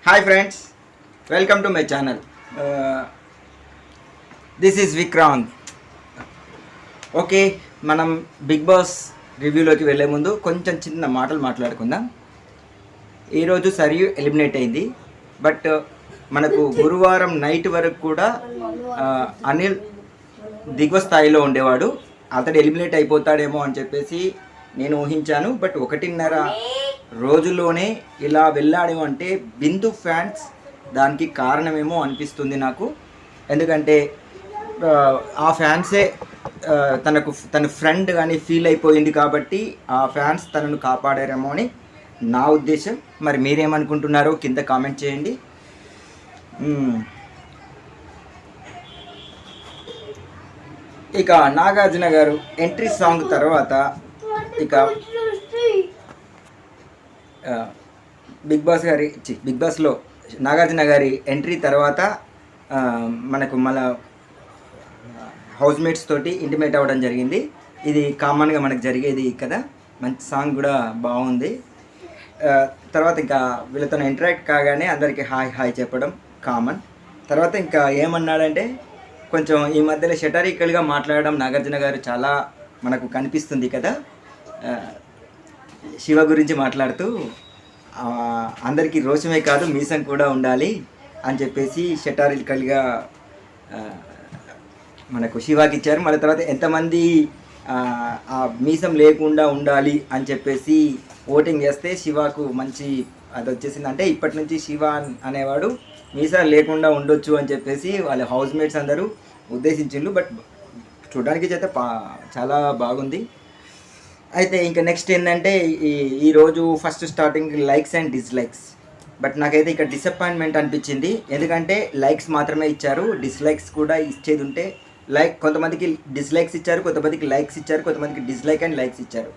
Hi friends, welcome to my channel. This is Vikrant. Okay, మనం big boss రివ్యూలోకి వెళ్ళే ముందు కొంచెం చిన్న మాటలు మాట్లాడుకుందాం. ఈరోజు సరియు ఎలిమినేట్ అయింది. బట్ మనకు గురువారం నైట్ వరకు కూడా అనిల్ దిగువ స్థాయిలో ఉండేవాడు. అతడు ఎలిమినేట్ అయిపోతాడేమో అని చెప్పేసి నేను ఊహించాను. బట్ 1.5 రోజుల్లోనే ఇలా వెళ్ళాడేమో అంటే బిందు ఫ్యాన్స్ దానికి కారణమేమో అనిపిస్తుంది నాకు. ఎందుకంటే ఆ ఫ్యాన్సే తన ఫ్రెండ్ కానీ ఫీల్ అయిపోయింది కాబట్టి ఆ ఫ్యాన్స్ తనను కాపాడారేమో అని నా ఉద్దేశం. మరి మీరేమనుకుంటున్నారో కింద కామెంట్ చేయండి. ఇక నాగార్జున గారు ఎంట్రీ సాంగ్ తర్వాత ఇక బిగ్ బాస్లో నాగార్జున గారి ఎంట్రీ తర్వాత మనకు మళ్ళా హౌస్మేట్స్ తోటి ఇంటిమేట్ అవ్వడం జరిగింది. ఇది కామన్గా మనకు జరిగేది కదా. మంచి సాంగ్ కూడా బాగుంది. తర్వాత ఇంకా వీళ్ళతో ఇంటరాక్ట్ కాగానే అందరికీ హాయ్ హాయ్ చెప్పడం కామన్. తర్వాత ఇంకా ఏమన్నాడంటే కొంచెం ఈ మధ్యలో షెటారికల్గా మాట్లాడడం నాగార్జున గారు చాలా మనకు కనిపిస్తుంది కదా. శివ గురించి మాట్లాడుతూ అందరికీ రోషమే కాదు మీసం కూడా ఉండాలి అని చెప్పేసి షెటారికల్గా మనకు శివాకి ఇచ్చారు. మళ్ళీ తర్వాత ఎంతమంది ఆ మీసం లేకుండా ఉండాలి అని చెప్పేసి ఓటింగ్ చేస్తే శివాకు మంచి అది వచ్చేసింది. అంటే ఇప్పటి నుంచి శివ అనేవాడు మీసాలు లేకుండా ఉండొచ్చు అని చెప్పేసి వాళ్ళ హౌస్మేట్స్ అందరూ ఉద్దేశించిండ్రు. బట్ చూడడానికి అయితే చాలా బాగుంది. అయితే ఇంకా నెక్స్ట్ ఏంటంటే ఈరోజు first starting likes and dislikes. But నాకైతే ఇక్కడ డిసప్పాయింట్మెంట్ అనిపించింది. ఎందుకంటే లైక్స్ మాత్రమే ఇచ్చారు, డిస్లైక్స్ కూడా ఇచ్చేది ఉంటే. లైక్ కొంతమందికి డిస్లైక్స్ ఇచ్చారు, కొంతమందికి లైక్స్ ఇచ్చారు, కొంతమందికి డిస్లైక్ అండ్ లైక్స్ ఇచ్చారు.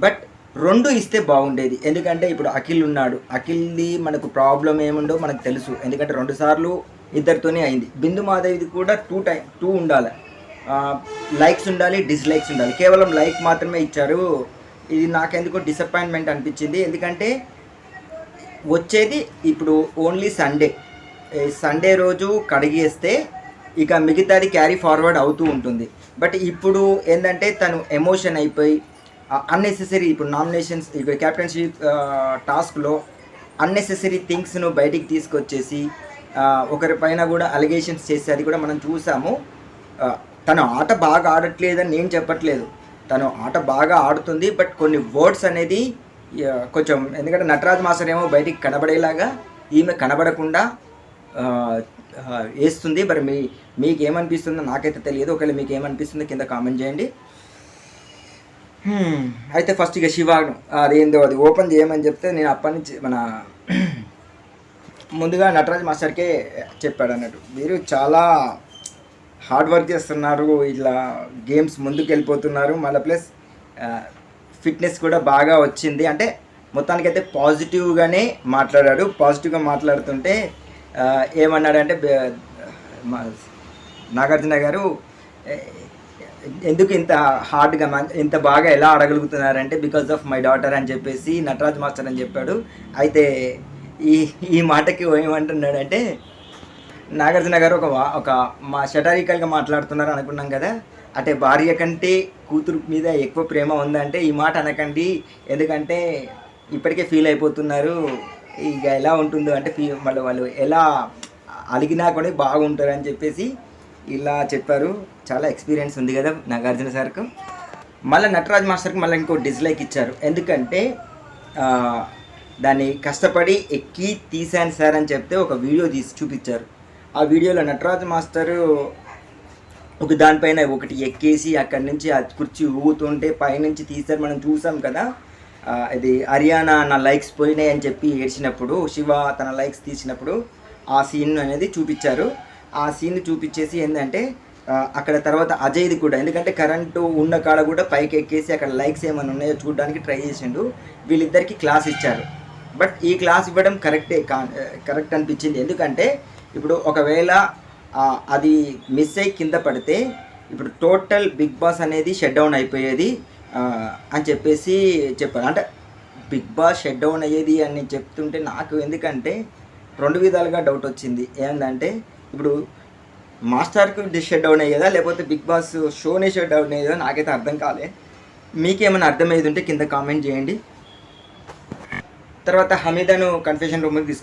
బట్ 2 ఇస్తే బాగుండేది. ఎందుకంటే ఇప్పుడు అఖిల్ ఉన్నాడు, అఖిల్ది మనకు ప్రాబ్లం ఏముండో మనకు తెలుసు. ఎందుకంటే 2 సార్లు ఇద్దరితోనే అయింది. బిందు మాధవిది కూడా 2 ఉండాలి, లైక్స్ ఉండాలి, డిస్లైక్స్ ఉండాలి. కేవలం లైక్ మాత్రమే ఇచ్చారు. ఇది నాకెందుకో డిసప్పాయింట్మెంట్ అనిపించింది. ఎందుకంటే వచ్చేది ఇప్పుడు ఓన్లీ సండే రోజు కడిగేస్తే ఇక మిగతాది క్యారీ ఫార్వర్డ్ అవుతూ ఉంటుంది. బట్ ఇప్పుడు ఏంటంటే తను ఎమోషన్ అయిపోయి అన్నెసెసరీ ఇప్పుడు నామినేషన్స్ ఇప్పుడు క్యాప్టెన్షిప్ టాస్క్లో అన్నెసెసరీ థింగ్స్ను బయటికి తీసుకొచ్చేసి ఒకరి పైన కూడా అలిగేషన్స్ చేసి అది కూడా మనం చూసాము. తను ఆట బాగా ఆడట్లేదని నేను చెప్పట్లేదు, తను ఆట బాగా ఆడుతుంది. బట్ కొన్ని వర్డ్స్ అనేది కొంచెం, ఎందుకంటే నటరాజ్ మాస్టర్ ఏమో బయటికి కనబడేలాగా ఈమె కనబడకుండా వేస్తుంది. మరి మీకేమనిపిస్తుందో నాకైతే తెలియదు. ఒకవేళ మీకు ఏమనిపిస్తుందో కింద కామెంట్ చేయండి. అయితే ఫస్ట్ ఇక శివాను అదేందో అది ఓపెన్ చేయమని చెప్తే నేను అప్పటి నుంచి ముందుగా నటరాజ్ మాస్టర్కే చెప్పాడు అన్నట్టు, మీరు చాలా హార్డ్ వర్క్ చేస్తున్నారు, ఇలా గేమ్స్ ముందుకు వెళ్ళిపోతున్నారు, మళ్ళీ ప్లస్ ఫిట్నెస్ కూడా బాగా వచ్చింది. అంటే మొత్తానికైతే పాజిటివ్గానే మాట్లాడాడు. పాజిటివ్గా మాట్లాడుతుంటే ఏమన్నాడంటే నాగార్జున గారు ఎందుకు ఇంత హార్డ్గా ఇంత బాగా ఎలా ఆడగలుగుతున్నారంటే బికాజ్ ఆఫ్ మై డాటర్ అని చెప్పేసి నటరాజ్ మాస్టర్ అని చెప్పాడు. అయితే ఈ మాటకి ఏమంటున్నాడంటే నాగార్జున గారు ఒక మా షటారికల్గా మాట్లాడుతున్నారు అనుకున్నాం కదా, అంటే భార్య కంటే కూతురు మీద ఎక్కువ ప్రేమ ఉందంటే ఈ మాట అనకండి, ఎందుకంటే ఇప్పటికే ఫీల్ అయిపోతున్నారు, ఇక ఎలా ఉంటుందో అంటే మళ్ళీ వాళ్ళు ఎలా అలిగినా కూడా బాగుంటారు అని చెప్పేసి ఇలా చెప్పారు. చాలా ఎక్స్పీరియన్స్ ఉంది కదా నాగార్జున సార్కు. మళ్ళీ నటరాజ్ మాస్టర్కి మళ్ళీ ఇంకో డిస్లైక్ ఇచ్చారు. ఎందుకంటే దాన్ని కష్టపడి ఎక్కి తీసాను సార్ అని చెప్తే ఒక వీడియో తీసి చూపించారు. ఆ వీడియోలో నటరాజ్ మాస్టరు ఒక దానిపైన ఒకటి ఎక్కేసి అక్కడి నుంచి ఆ కుర్చీ ఊగుతుంటే పైనుంచి తీసారు, మనం చూసాం కదా. ఇది హర్యానా నా లైక్స్ పోయినాయి అని చెప్పి ఏడ్చినప్పుడు శివ తన లైక్స్ తీసినప్పుడు ఆ సీన్ అనేది చూపించారు. ఆ సీన్ చూపించేసి ఏంటంటే అక్కడ తర్వాత అజయ్ది కూడా, ఎందుకంటే కరెంటు ఉన్న కాడ కూడా పైకి ఎక్కేసి అక్కడ లైక్స్ ఏమైనా ఉన్నాయో చూడడానికి ట్రై చేసిండు. వీళ్ళిద్దరికి క్లాస్ ఇచ్చారు. బట్ ఈ క్లాస్ ఇవ్వడం కరెక్ట్ అనిపించింది. ఎందుకంటే ఇప్పుడు ఒకవేళ అది మిస్ అయ్యి కింద పడితే ఇప్పుడు టోటల్ బిగ్ బాస్ అనేది షట్ డౌన్ అయిపోయేది అని చెప్పేసి చెప్పారు. అంటే బిగ్ బాస్ షట్ డౌన్ అయ్యేది అని చెప్తుంటే నాకు ఎందుకంటే రెండు విధాలుగా డౌట్ వచ్చింది. ఏంటంటే ఇప్పుడు మాస్టర్కి షట్ డౌన్ అయ్యేదా లేకపోతే బిగ్ బాస్ షోనే షట్ డౌన్ అయ్యేదా నాకైతే అర్థం కాలే. మీకేమైనా అర్థమయ్యేది ఉంటే కింద కామెంట్ చేయండి. తర్వాత హమీదను కన్ఫెషన్ రూమ్కి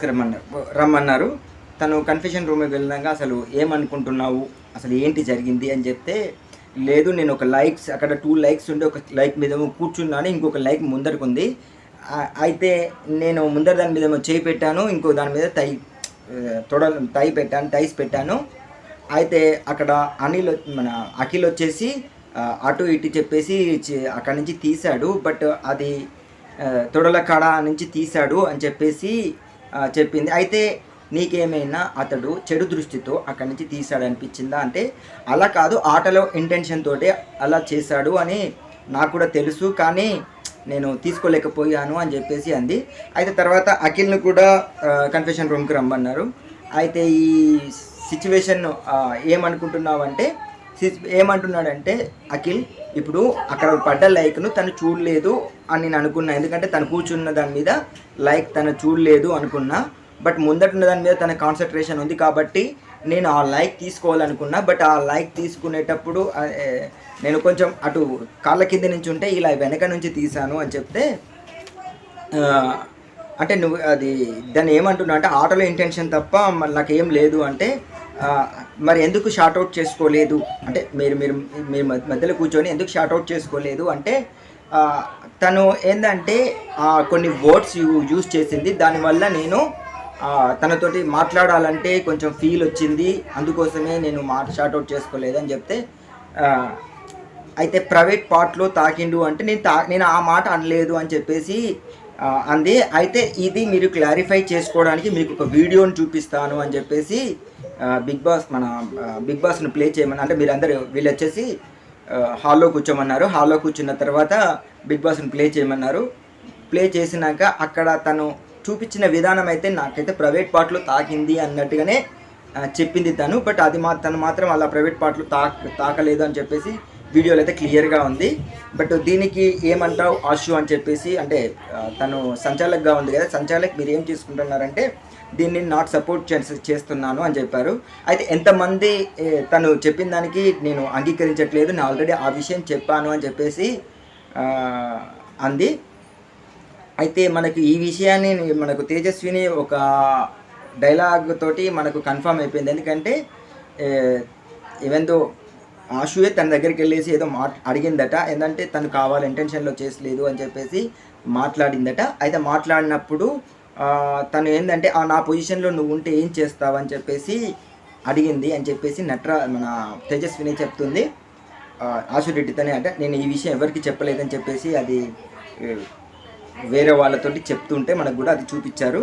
రమ్మన్నారు. తను కన్ఫెషన్ రూమ్కి వెళ్ళినాక అసలు ఏమనుకుంటున్నావు, అసలు ఏంటి జరిగింది అని చెప్తే, లేదు నేను ఒక లైక్స్ అక్కడ 2 లైక్స్ ఉండి ఒక లైక్ మీద కూర్చున్నాను, ఇంకొక లైక్ ముందరకు ఉంది. అయితే నేను ముందర దాని మీద చేయి పెట్టాను, ఇంకో దాని మీద టైస్ పెట్టాను. అయితే అక్కడ అఖిల్ వచ్చేసి అటు ఇటు చెప్పేసి అక్కడి నుంచి తీశాడు. బట్ అది తొడల కాడ నుంచి తీశాడు అని చెప్పేసి చెప్పింది. అయితే నీకేమైనా అతడు చెడు దృష్టితో అక్కడి నుంచి తీశాడు అనిపించిందా అంటే, అలా కాదు, ఆటలో ఇంటెన్షన్ తోటే అలా చేశాడు అని నాకు కూడా తెలుసు, కానీ నేను తీసుకోలేకపోయాను అని చెప్పేసి అంది. అయితే తర్వాత అఖిల్ను కూడా కన్ఫెషన్ రూమ్కి రమ్మన్నారు. అయితే ఈ సిచ్యువేషన్ ఏమనుకుంటున్నావంటే, ఏమంటున్నాడంటే అఖిల్, ఇప్పుడు అక్కడ పడ్డ లైక్ను తను చూడలేదు అని నేను అనుకున్నా. ఎందుకంటే తను కూర్చున్న దాని మీద లైక్ తను చూడలేదు అనుకున్నా. బట్ ముందటున్న దాని మీద తన కాన్సన్ట్రేషన్ ఉంది కాబట్టి నేను ఆ లైక్ తీసుకోవాలనుకున్నా. బట్ ఆ లైక్ తీసుకునేటప్పుడు నేను కొంచెం అటు కాళ్ళ కింద నుంచి ఉంటే ఇలా వెనక నుంచి తీశాను అని చెప్తే, అంటే నువ్వు అది దాన్ని ఏమంటున్నావు అంటే ఆటలో ఇంటెన్షన్ తప్ప నాకేం లేదు అంటే, మరి ఎందుకు షార్ట్అవుట్ చేసుకోలేదు అంటే మీరు మీరు మీరు మధ్యలో కూర్చొని ఎందుకు షార్ట్అవుట్ చేసుకోలేదు అంటే, తను ఏంటంటే కొన్ని వర్డ్స్ యూజ్ చేసింది, దానివల్ల నేను తనతోటి మాట్లాడాలంటే కొంచెం ఫీల్ వచ్చింది, అందుకోసమే నేను షార్ట్అవుట్ చేసుకోలేదు అని చెప్తే, అయితే ప్రైవేట్ పార్ట్లో తాకిండు అంటే నేను ఆ మాట అనలేదు అని చెప్పేసి అంది. అయితే ఇది మీరు క్లారిఫై చేసుకోవడానికి మీకు ఒక వీడియోని చూపిస్తాను అని చెప్పేసి బిగ్ బాస్ను ప్లే చేయమని, అంటే మీరందరూ వీళ్ళు వచ్చేసి హాల్లో కూర్చోమన్నారు. హాల్లో కూర్చున్న తర్వాత బిగ్ బాస్ను ప్లే చేయమన్నారు. ప్లే చేసినాక అక్కడ తను చూపించిన విధానం అయితే నాకైతే ప్రైవేట్ పార్ట్లో తాకింది అన్నట్టుగానే చెప్పింది తను. బట్ అది తను మాత్రం అలా ప్రైవేట్ పార్ట్లో తాకలేదు అని చెప్పేసి వీడియోలో అయితే క్లియర్గా ఉంది. బట్ దీనికి ఏమంటావు ఆశు అని చెప్పేసి, అంటే తను సంచాలక్గా ఉంది కదా, సంచాలక్ మీరు ఏం తీసుకుంటున్నారంటే దీన్ని నాట్ సపోర్ట్ చేస్తున్నాను అని చెప్పారు. అయితే ఎంతమంది తను చెప్పిన దానికి నేను అంగీకరించట్లేదు, నేను ఆల్రెడీ ఆ విషయం చెప్పాను అని చెప్పేసి అంది. అయితే మనకు ఈ విషయాన్ని మనకు తేజస్విని ఒక డైలాగ్ తోటి మనకు కన్ఫర్మ్ అయిపోయింది. ఎందుకంటే ఈవెందో ఆశుయే తన దగ్గరికి వెళ్ళేసి ఏదో అడిగిందట, ఏంటంటే తను కావాలి ఇంటెన్షన్లో చేసలేదు అని చెప్పేసి మాట్లాడిందట. అయితే మాట్లాడినప్పుడు తను ఏంటంటే నా పొజిషన్లో నువ్వు ఉంటే ఏం చేస్తావు అని చెప్పేసి అడిగింది అని చెప్పేసి మన తేజస్విని చెప్తుంది. ఆశు రెడ్డితోనే అంటే నేను ఈ విషయం ఎవరికి చెప్పలేదని చెప్పేసి అది వేరే వాళ్ళతోటి చెప్తుంటే మనకు కూడా అది చూపించారు.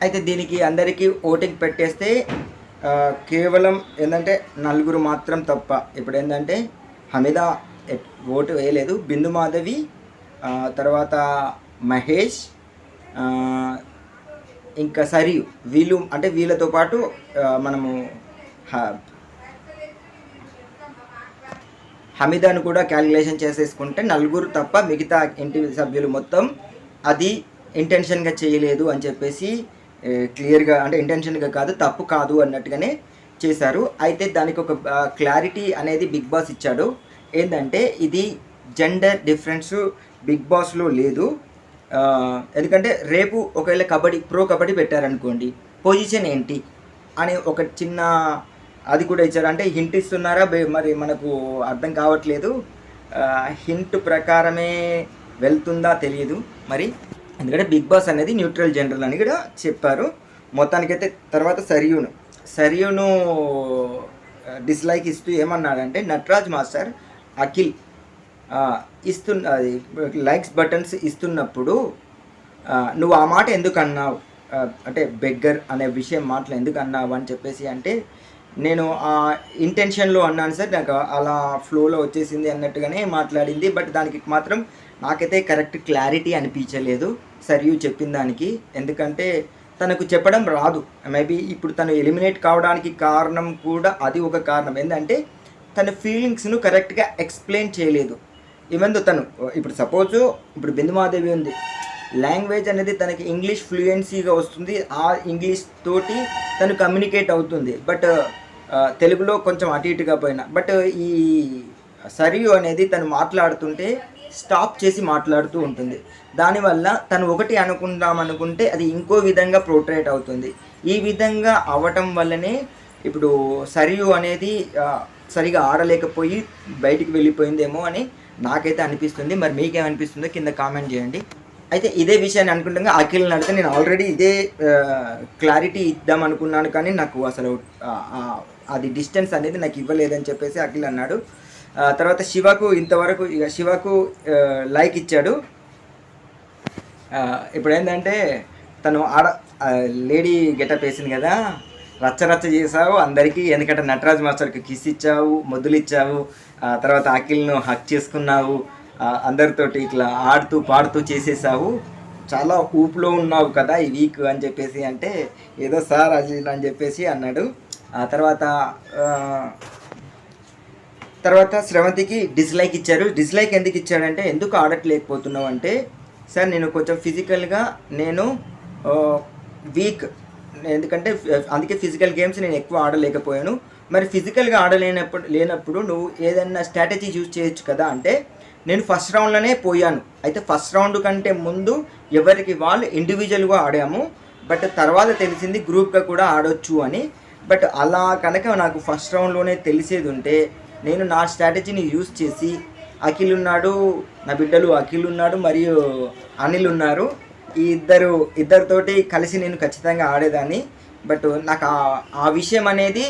అయితే దీనికి అందరికీ ఓటింగ్ పెట్టేస్తే కేవలం ఏంటంటే 4 మాత్రం తప్ప. ఇప్పుడు ఏంటంటే హమీద ఓటు వేయలేదు, బిందు మాధవి, తర్వాత మహేష్, ఇంకా సరియు, వీళ్ళు అంటే వీళ్ళతో పాటు మనము హమీదాను కూడా క్యాలిక్యులేషన్ చేసేసుకుంటే 4 తప్ప మిగతా ఇంటి సభ్యులు మొత్తం అది ఇంటెన్షన్గా చేయలేదు అని చెప్పేసి క్లియర్గా, అంటే ఇంటెన్షన్గా కాదు, తప్పు కాదు అన్నట్టుగానే చేశారు. అయితే దానికి ఒక క్లారిటీ అనేది బిగ్ బాస్ ఇచ్చాడు. ఏంటంటే ఇది జెండర్ డిఫరెన్స్ బిగ్ బాస్లో లేదు. ఎందుకంటే రేపు ఒకవేళ ప్రో కబడ్డీ పెట్టారనుకోండి, పొజిషన్ ఏంటి అని ఒక చిన్న అది కూడా ఇచ్చారు. అంటే హింట్ ఇస్తున్నారా మరి మనకు అర్థం కావట్లేదు. హింట్ ప్రకారమే వెళ్తుందా తెలియదు మరి, ఎందుకంటే బిగ్ బాస్ అనేది న్యూట్రల్ జెండర్ అని కూడా చెప్పారు. మొత్తానికైతే తర్వాత సరియును డిస్లైక్ ఇస్తూ ఏమన్నాడంటే, Nataraj master Akhil likes buttons ఇస్తున్నప్పుడు నువ్వు ఆ మాట ఎందుకు అన్నావు, అంటే బెగ్గర్ అనే విషయం మాటలు ఎందుకు అన్నావు అని చెప్పేసి అంటే, నేను ఆ ఇంటెన్షన్లో అన్నాను సార్, నాకు అలా ఫ్లోలో వచ్చేసింది అన్నట్టుగానే మాట్లాడింది. బట్ దానికి మాత్రం నాకైతే కరెక్ట్ క్లారిటీ అనిపించలేదు సరియు చెప్పిన దానికి. ఎందుకంటే తనకు చెప్పడం రాదు. మేబీ ఇప్పుడు తను ఎలిమినేట్ కావడానికి కారణం కూడా అది ఒక కారణం. ఏంటంటే తన ఫీలింగ్స్ను కరెక్ట్గా ఎక్స్ప్లెయిన్ చేయలేదు. ఈవెన్ తను ఇప్పుడు సపోజు ఇప్పుడు బిందుమాదేవి ఉంది, లాంగ్వేజ్ అనేది తనకి ఇంగ్లీష్ ఫ్లూయెన్సీగా వస్తుంది, ఆ ఇంగ్లీష్ తోటి తను కమ్యూనికేట్ అవుతుంది. బట్ తెలుగులో కొంచెం అటు ఇటుగా పోయినా, బట్ ఈ సరియు అనేది తను మాట్లాడుతుంటే స్టాప్ చేసి మాట్లాడుతూ ఉంటుంది. దానివల్ల తను ఒకటి అనుకుంటే అది ఇంకో విధంగా పోర్ట్రేట్ అవుతుంది. ఈ విధంగా అవ్వటం వల్లనే ఇప్పుడు సరియు అనేది సరిగా ఆడలేకపోయి బయటికి వెళ్ళిపోయిందేమో అని నాకైతే అనిపిస్తుంది. మరి మీకేమనిపిస్తుందో కింద కామెంట్ చేయండి. అయితే ఇదే విషయాన్ని అనుకుంటుండగా అఖిల్ని అడిగితే నేను ఆల్రెడీ ఇదే క్లారిటీ ఇద్దాం అనుకున్నాను, కానీ నాకు అసలు అది డిస్టెన్స్ అనేది నాకు ఇవ్వలేదని చెప్పేసి అఖిల్ అన్నాడు. తర్వాత శివకు లైక్ ఇచ్చాడు. ఇప్పుడు ఏంటంటే తను లేడీ గెటప్ వేసింది కదా, రచ్చ చేసావు అందరికీ. ఎందుకంటే నటరాజ్ మాస్టర్కి కిస్ ఇచ్చావు, మొద్దులు ఇచ్చావు, తర్వాత అఖిల్ను హక్ చేసుకున్నావు, అందరితోటి ఇట్లా ఆడుతూ పాడుతూ చేసేసావు, చాలా ఊపులో ఉన్నావు కదా ఈ వీక్ అని చెప్పేసి అంటే, ఏదో సార్ అది అని చెప్పేసి అన్నాడు. ఆ తర్వాత శ్రవంతికి డిస్లైక్ ఇచ్చారు. డిస్లైక్ ఎందుకు ఇచ్చాడంటే, ఎందుకు ఆడట్లేకపోతున్నావు అంటే, సార్ నేను కొంచెం ఫిజికల్గా నేను వీక్, ఎందుకంటే అందుకే ఫిజికల్ గేమ్స్ నేను ఎక్కువ ఆడలేకపోయాను. మరి ఫిజికల్గా లేనప్పుడు నువ్వు ఏదైనా స్ట్రాటజీ యూజ్ చేయొచ్చు కదా అంటే, నేను ఫస్ట్ రౌండ్లోనే పోయాను. అయితే ఫస్ట్ రౌండ్ కంటే ముందు ఎవరికి వాళ్ళు ఇండివిజువల్గా ఆడాము, బట్ తర్వాత తెలిసింది గ్రూప్గా కూడా ఆడొచ్చు అని. బట్ అలా కనుక నాకు ఫస్ట్ రౌండ్లోనే తెలిసేది ఉంటే నేను నా స్ట్రాటజీని యూజ్ చేసి, అఖిల్ ఉన్నాడు, నా బిడ్డలు అఖిల్ ఉన్నాడు మరియు అనిల్ ఉన్నారు, ఈ ఇద్దరితోటి కలిసి నేను ఖచ్చితంగా ఆడేదాన్ని. బట్ నాకు ఆ విషయం అనేది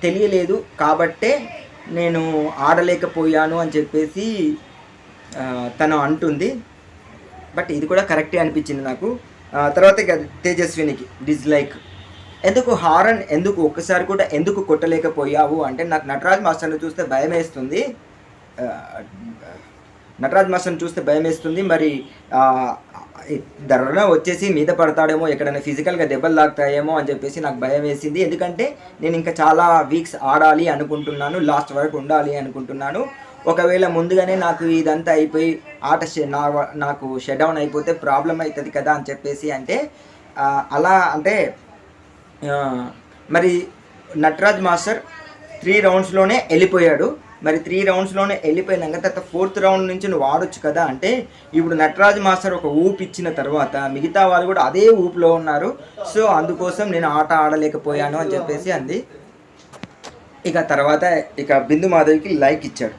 తెలియలేదు కాబట్టే నేను ఆడలేకపోయాను అని చెప్పేసి తను అంటుంది. బట్ ఇది కూడా కరెక్టే అనిపించింది నాకు. తర్వాత ఇక తేజస్వినికి డిస్లైక్, ఎందుకు హారన్ ఒక్కసారి కూడా ఎందుకు కొట్టలేకపోయావు అంటే, నాకు నటరాజ్ మాస్టర్ని చూస్తే భయం వేస్తుంది. మరి ధరణ వచ్చేసి మీద పడతాడేమో, ఎక్కడైనా ఫిజికల్గా దెబ్బలు తాకుతాయేమో అని చెప్పేసి నాకు భయం వేసింది. ఎందుకంటే నేను ఇంకా చాలా వీక్స్ ఆడాలి అనుకుంటున్నాను, లాస్ట్ వరకు ఉండాలి అనుకుంటున్నాను. ఒకవేళ ముందుగానే నాకు ఇదంతా అయిపోయి నాకు షట్ డౌన్ అయిపోతే ప్రాబ్లం అవుతుంది కదా అని చెప్పేసి అంటే, అలా అంటే మరి నటరాజ్ మాస్టర్ 3 రౌండ్స్లోనే వెళ్ళిపోయాడు. మరి 3 రౌండ్స్లోనే వెళ్ళిపోయినాక తర్వాత 4th రౌండ్ నుంచి నువ్వు ఆడొచ్చు కదా అంటే, ఇప్పుడు నటరాజ్ మాస్టర్ ఒక ఊపు ఇచ్చిన తర్వాత మిగతా వాళ్ళు కూడా అదే ఊపులో ఉన్నారు, సో అందుకోసం నేను ఆట ఆడలేకపోయాను అని చెప్పేసి అంది. ఇక తర్వాత బిందు మాధవికి లైక్ ఇచ్చాడు.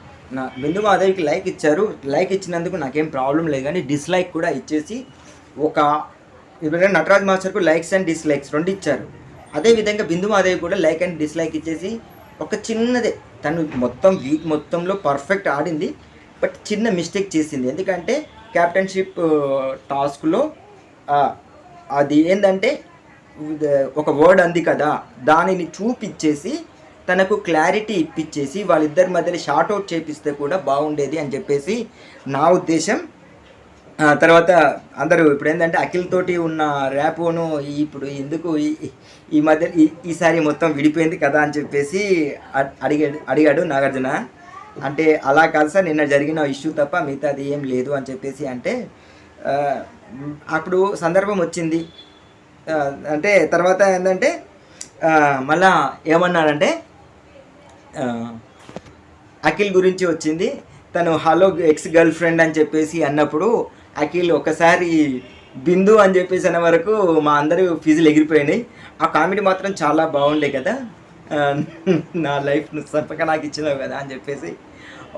లైక్ ఇచ్చినందుకు నాకేం ప్రాబ్లం లేదు, కానీ డిస్లైక్ కూడా ఇచ్చేసి ఇప్పుడు నటరాజ్ మాస్టర్కు లైక్స్ అండ్ డిస్లైక్స్ 2 ఇచ్చారు. అదేవిధంగా బిందు మాధవి కూడా లైక్ అండ్ డిస్లైక్ ఇచ్చేసి ఒక చిన్నదే, తను మొత్తం వీక్ మొత్తంలో పర్ఫెక్ట్ ఆడింది, బట్ చిన్న మిస్టేక్ చేసింది. ఎందుకంటే క్యాప్టెన్షిప్ టాస్క్లో అది ఏంటంటే ఒక వర్డ్ అంది కదా, దానిని చూపించేసి తనకు క్లారిటీ ఇప్పించేసి వాళ్ళిద్దరి మధ్యలో షార్ట్ అవుట్ చేపిస్తే కూడా బాగుండేది అని చెప్పేసి నా ఉద్దేశం. తర్వాత అందరూ ఇప్పుడు ఏంటంటే అఖిల్ తోటి ఉన్న ర్యాపోను ఇప్పుడు ఎందుకు ఈ మధ్య ఈసారి మొత్తం విడిపోయింది కదా అని చెప్పేసి అడిగాడు నాగార్జున. అంటే అలా కాదు సార్, నిన్న జరిగిన ఇష్యూ తప్ప మిగతాది ఏం లేదు అని చెప్పేసి అంటే, అప్పుడు సందర్భం వచ్చింది. అంటే తర్వాత ఏంటంటే మళ్ళా ఏమన్నాడంటే అఖిల్ గురించి వచ్చింది. తను హలో ఎక్స్ గర్ల్ ఫ్రెండ్ అని చెప్పేసి అన్నప్పుడు అఖిల్ ఒకసారి బిందు అని చెప్పేసి అన్న వరకు మా అందరూ ఫీజులు ఎగిరిపోయినాయి. ఆ కామెడీ మాత్రం చాలా బాగుండే కదా, నా లైఫ్ను సప్పక నాకు ఇచ్చినావు కదా అని చెప్పేసి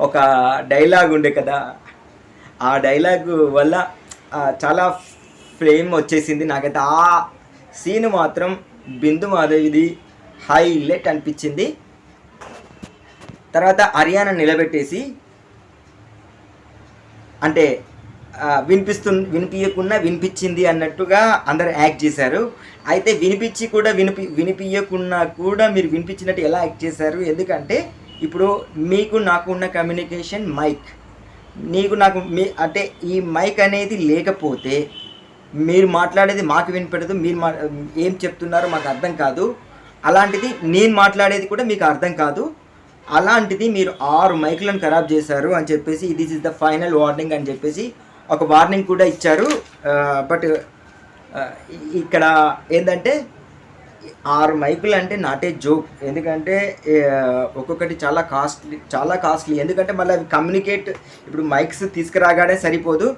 ఒక డైలాగ్ ఉండే కదా, ఆ డైలాగ్ వల్ల చాలా ఫ్రేమ్ వచ్చేసింది నాకైతే. ఆ సీన్ మాత్రం బిందు మాధవిది హైలైట్ అనిపించింది. తర్వాత హర్యానా నిలబెట్టేసి అంటే వినిపించకుండా వినిపించింది అన్నట్టుగా అందరు యాక్ట్ చేశారు. అయితే వినిపించకున్నా కూడా మీరు వినిపించినట్టు ఎలా యాక్ట్ చేశారు? ఎందుకంటే ఇప్పుడు మీకు నాకు ఉన్న కమ్యూనికేషన్ మైక్, అంటే ఈ మైక్ అనేది లేకపోతే మీరు మాట్లాడేది మాకు వినిపెడదు, మీరు ఏం చెప్తున్నారో మాకు అర్థం కాదు. అలాంటిది నేను మాట్లాడేది కూడా మీకు అర్థం కాదు. అలాంటిది మీరు 6 మైకులను ఖరాబ్ చేశారు అని చెప్పేసి this is the final warning అని చెప్పేసి ఒక వార్నింగ్ కూడా ఇచ్చారు. బట్ ఇక్కడ ఏంటంటే 6 మైకులు అంటే నాటే జోక్. ఎందుకంటే ఒక్కొక్కటి చాలా కాస్ట్లీ. ఎందుకంటే మళ్ళీ అవి కమ్యూనికేట్, ఇప్పుడు మైక్స్ తీసుకురాగానే సరిపోదు,